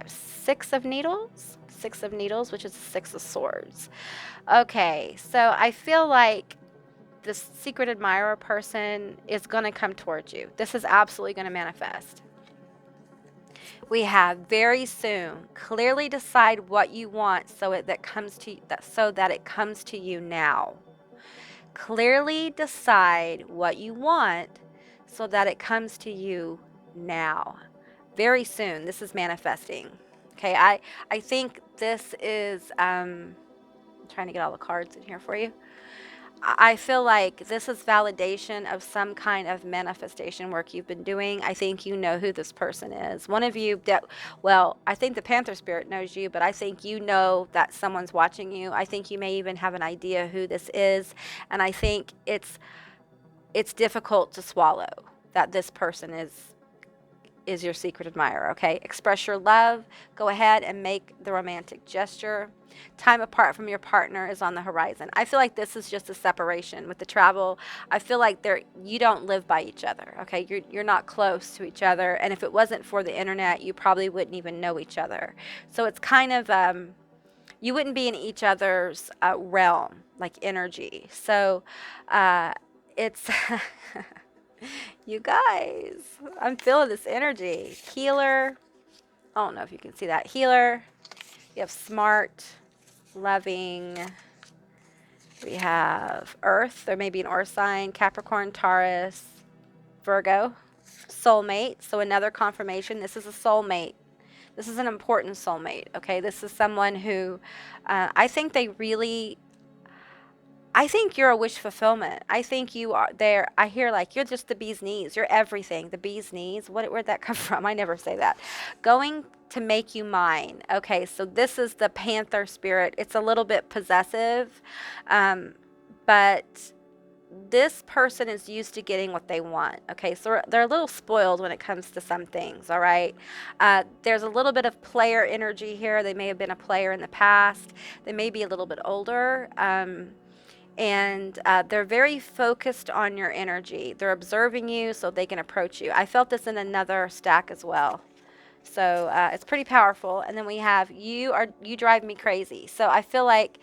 Speaker 1: 6 of Needles. 6 of Needles, which is the 6 of Swords. Okay, so I feel like this secret admirer person is going to come towards you. This is absolutely going to manifest. We have very soon. Clearly decide what you want so that it comes to you now. Clearly decide what you want so that it comes to you now. Very soon. This is manifesting. Okay, I think this is I'm trying to get all the cards in here for you. I feel like this is validation of some kind of manifestation work you've been doing. I think you know who this person is. One of you, I think the Panther Spirit knows you, but I think you know that someone's watching you. I think you may even have an idea who this is. And I think it's difficult to swallow that this person is is your secret admirer, okay? Express your love. Go ahead and make the romantic gesture. Time apart from your partner is on the horizon. I feel like this is just a separation with the travel. I feel like you don't live by each other, okay? You're not close to each other, and if it wasn't for the internet, you probably wouldn't even know each other. So it's kind of you wouldn't be in each other's realm, like energy. So it's you guys, I'm feeling this energy. Healer. I don't know if you can see that. Healer. You have smart, loving. We have Earth. There may be an Earth sign. Capricorn, Taurus, Virgo. Soulmate. So another confirmation. This is a soulmate. This is an important soulmate. Okay. This is someone who I think I think you're a wish fulfillment. I think you are there. I hear like you're just the bee's knees. You're everything. The bee's knees. Where'd that come from? I never say that. Going to make you mine. Okay, so this is the panther spirit. It's a little bit possessive, but this person is used to getting what they want. Okay, so they're a little spoiled when it comes to some things. All right, there's a little bit of player energy here. They may have been a player in the past. They may be a little bit older. And they're very focused on your energy. They're observing you so they can approach you. I felt this in another stack as well. So it's pretty powerful. And then we have you drive me crazy. So I feel like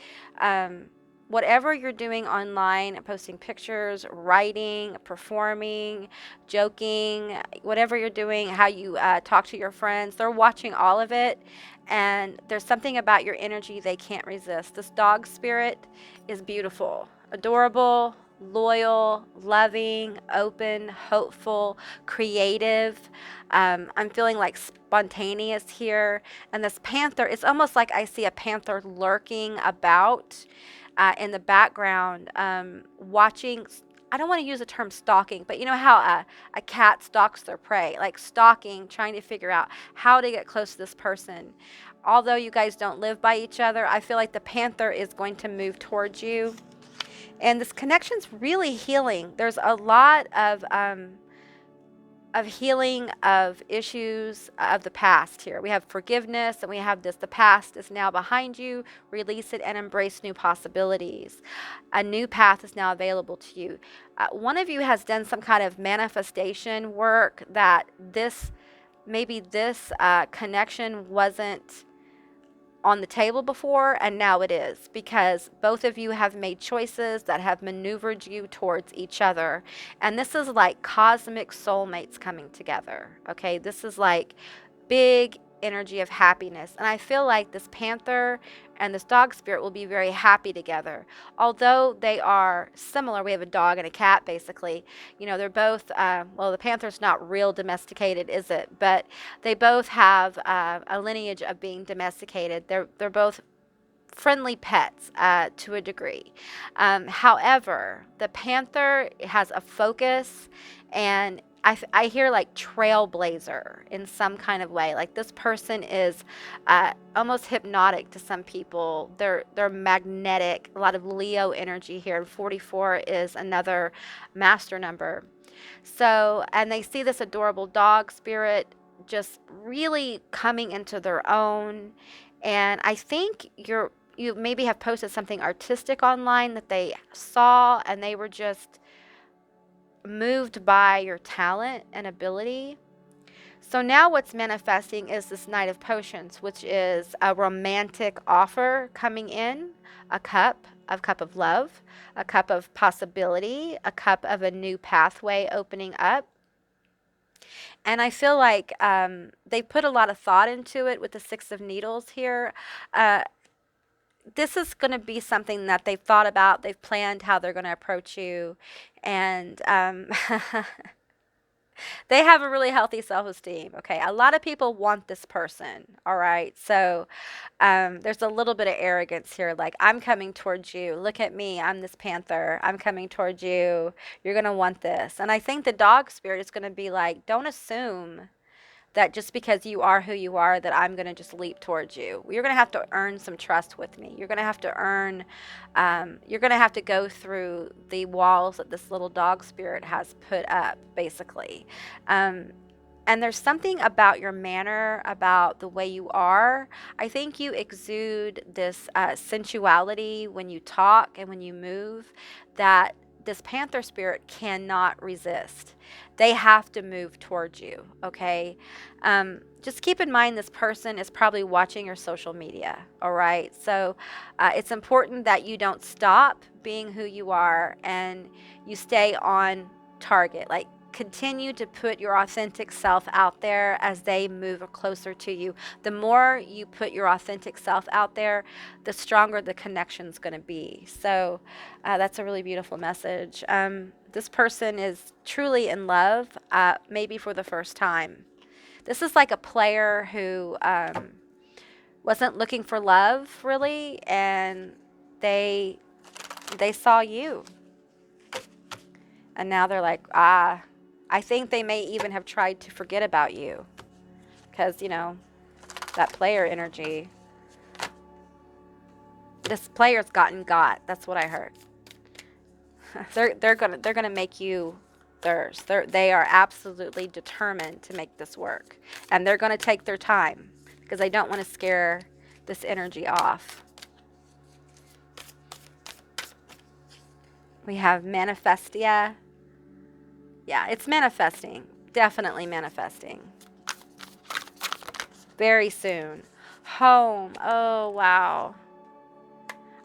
Speaker 1: whatever you're doing online, posting pictures, writing, performing, joking, whatever you're doing, how you talk to your friends, they're watching all of it. And there's something about your energy they can't resist. This dog spirit is beautiful, adorable, loyal, loving, open, hopeful, creative. I'm feeling like spontaneous here. And this panther, it's almost like I see a panther lurking about in the background, watching. I don't want to use the term stalking, but you know how a cat stalks their prey, like stalking, trying to figure out how to get close to this person. Although you guys don't live by each other, I feel like the panther is going to move towards you. And this connection's really healing. There's a lot of healing of issues of the past here. We have forgiveness, and we have this, the past is now behind you. Release it and embrace new possibilities. A new path is now available to you. One of you has done some kind of manifestation work that maybe this connection wasn't on the table before, and now it is, because both of you have made choices that have maneuvered you towards each other. And this is like cosmic soulmates coming together. Okay, this is like big energy of happiness. And I feel like this panther and this dog spirit will be very happy together. Although they are similar, we have a dog and a cat basically. You know, they're both, well, the panther's not real domesticated, is it? But they both have a lineage of being domesticated. They're both friendly pets to a degree. However, the panther has a focus, and I hear like trailblazer in some kind of way. Like this person is almost hypnotic to some people. They're magnetic. A lot of Leo energy here. 44 is another master number. So, and they see this adorable dog spirit just really coming into their own. And I think you maybe have posted something artistic online that they saw, and they were just moved by your talent and ability. So now what's manifesting is this Knight of Potions, which is a romantic offer coming in, a cup of love, a cup of possibility, a cup of a new pathway opening up. And I feel like they put a lot of thought into it with the Six of Needles here. This is going to be something that they've thought about. They've planned how they're going to approach you. And they have a really healthy self-esteem. Okay, a lot of people want this person. All right, so there's a little bit of arrogance here, like I'm coming towards you, look at me, I'm this panther, I'm coming towards you, you're gonna want this. And I think the dog spirit is going to be like, don't assume that just because you are who you are that I'm going to just leap towards you. You're going to have to earn some trust with me. You're going to have to earn, you're going to have to go through the walls that this little dog spirit has put up, basically. And And there's something about your manner, about the way you are. I think you exude this sensuality when you talk and when you move that this panther spirit cannot resist. They have to move towards you, okay? Just keep in mind this person is probably watching your social media, all right? So it's important that you don't stop being who you are and you stay on target. Like, continue to put your authentic self out there as they move closer to you. The more you put your authentic self out there, the stronger the connection's going to be. So that's a really beautiful message. This person is truly in love, maybe for the first time. This is like a player who wasn't looking for love really, and they saw you, and now they're like, I think they may even have tried to forget about you because, you know, that player energy. This player's got. That's what I heard. They're gonna make you theirs. They are absolutely determined to make this work, and they're gonna take their time because they don't want to scare this energy off. We have Manifestia. Yeah, it's manifesting. Definitely manifesting. Very soon. Home. Oh, wow.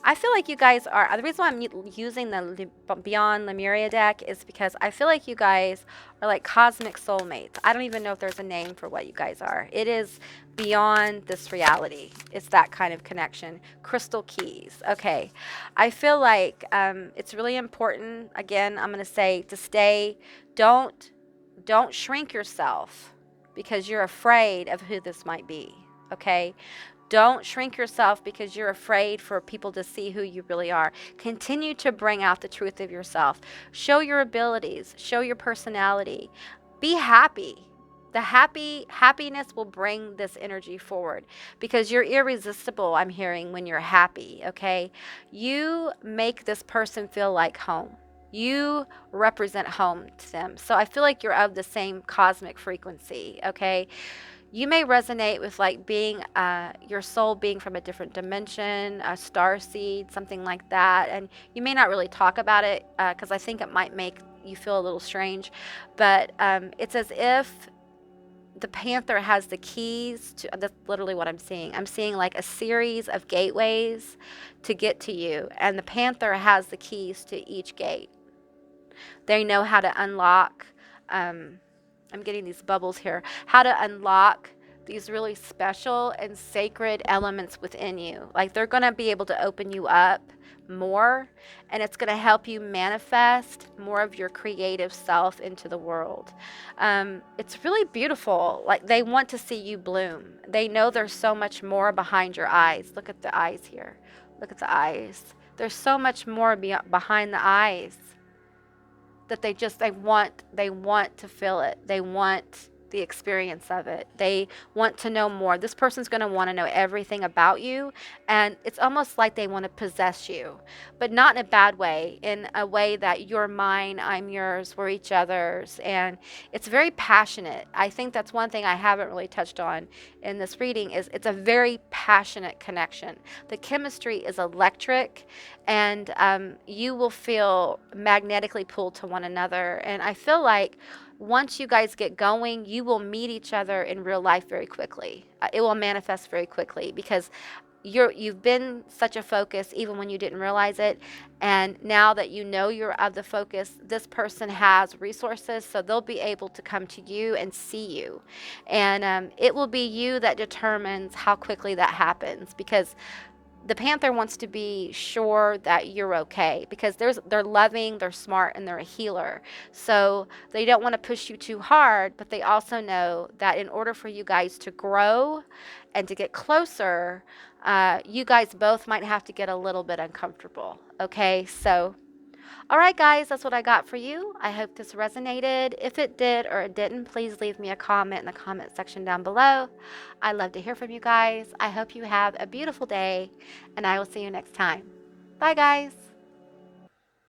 Speaker 1: I feel like you guys are, the reason why I'm using the Beyond Lemuria deck is because I feel like you guys are like cosmic soulmates. I don't even know if there's a name for what you guys are. It is beyond this reality. It's that kind of connection. Crystal keys. Okay. I feel like it's really important, again, I'm going to say, to stay, don't shrink yourself because you're afraid of who this might be. Okay. Don't shrink yourself because you're afraid for people to see who you really are. Continue to bring out the truth of yourself. Show your abilities. Show your personality. Be happy. The happiness will bring this energy forward because you're irresistible, I'm hearing, when you're happy, okay? You make this person feel like home. You represent home to them. So I feel like you're of the same cosmic frequency, okay? You may resonate with like being your soul being from a different dimension, a star seed, something like that. And you may not really talk about it because I think it might make you feel a little strange. But it's as if the panther has the keys to, that's literally what I'm seeing. I'm seeing like a series of gateways to get to you. And the panther has the keys to each gate. They know how to unlock I'm getting these bubbles here, how to unlock these really special and sacred elements within you. Like they're going to be able to open you up more, and it's going to help you manifest more of your creative self into the world. It's really beautiful. Like they want to see you bloom. They know there's so much more behind your eyes. Look at the eyes here. Look at the eyes. There's so much more behind the eyes. That they want to feel it. They want the experience of it. They want to know more. This person's going to want to know everything about you, and it's almost like they want to possess you, but not in a bad way, in a way that you're mine, I'm yours, we're each other's, and it's very passionate. I think that's one thing I haven't really touched on in this reading is it's a very passionate connection. The chemistry is electric, and you will feel magnetically pulled to one another, and I feel like once you guys get going, you will meet each other in real life very quickly. It will manifest very quickly because you've been such a focus even when you didn't realize it. And now that you know you're of the focus, this person has resources, so they'll be able to come to you and see you. And it will be you that determines how quickly that happens, because the panther wants to be sure that you're okay, because they're loving, they're smart, and they're a healer. So they don't want to push you too hard, but they also know that in order for you guys to grow and to get closer, you guys both might have to get a little bit uncomfortable. Okay, so all right, guys, that's what I got for you. I hope this resonated. If it did or it didn't, please leave me a comment in the comment section down below. I love to hear from you guys. I hope you have a beautiful day, and I will see you next time. Bye, guys.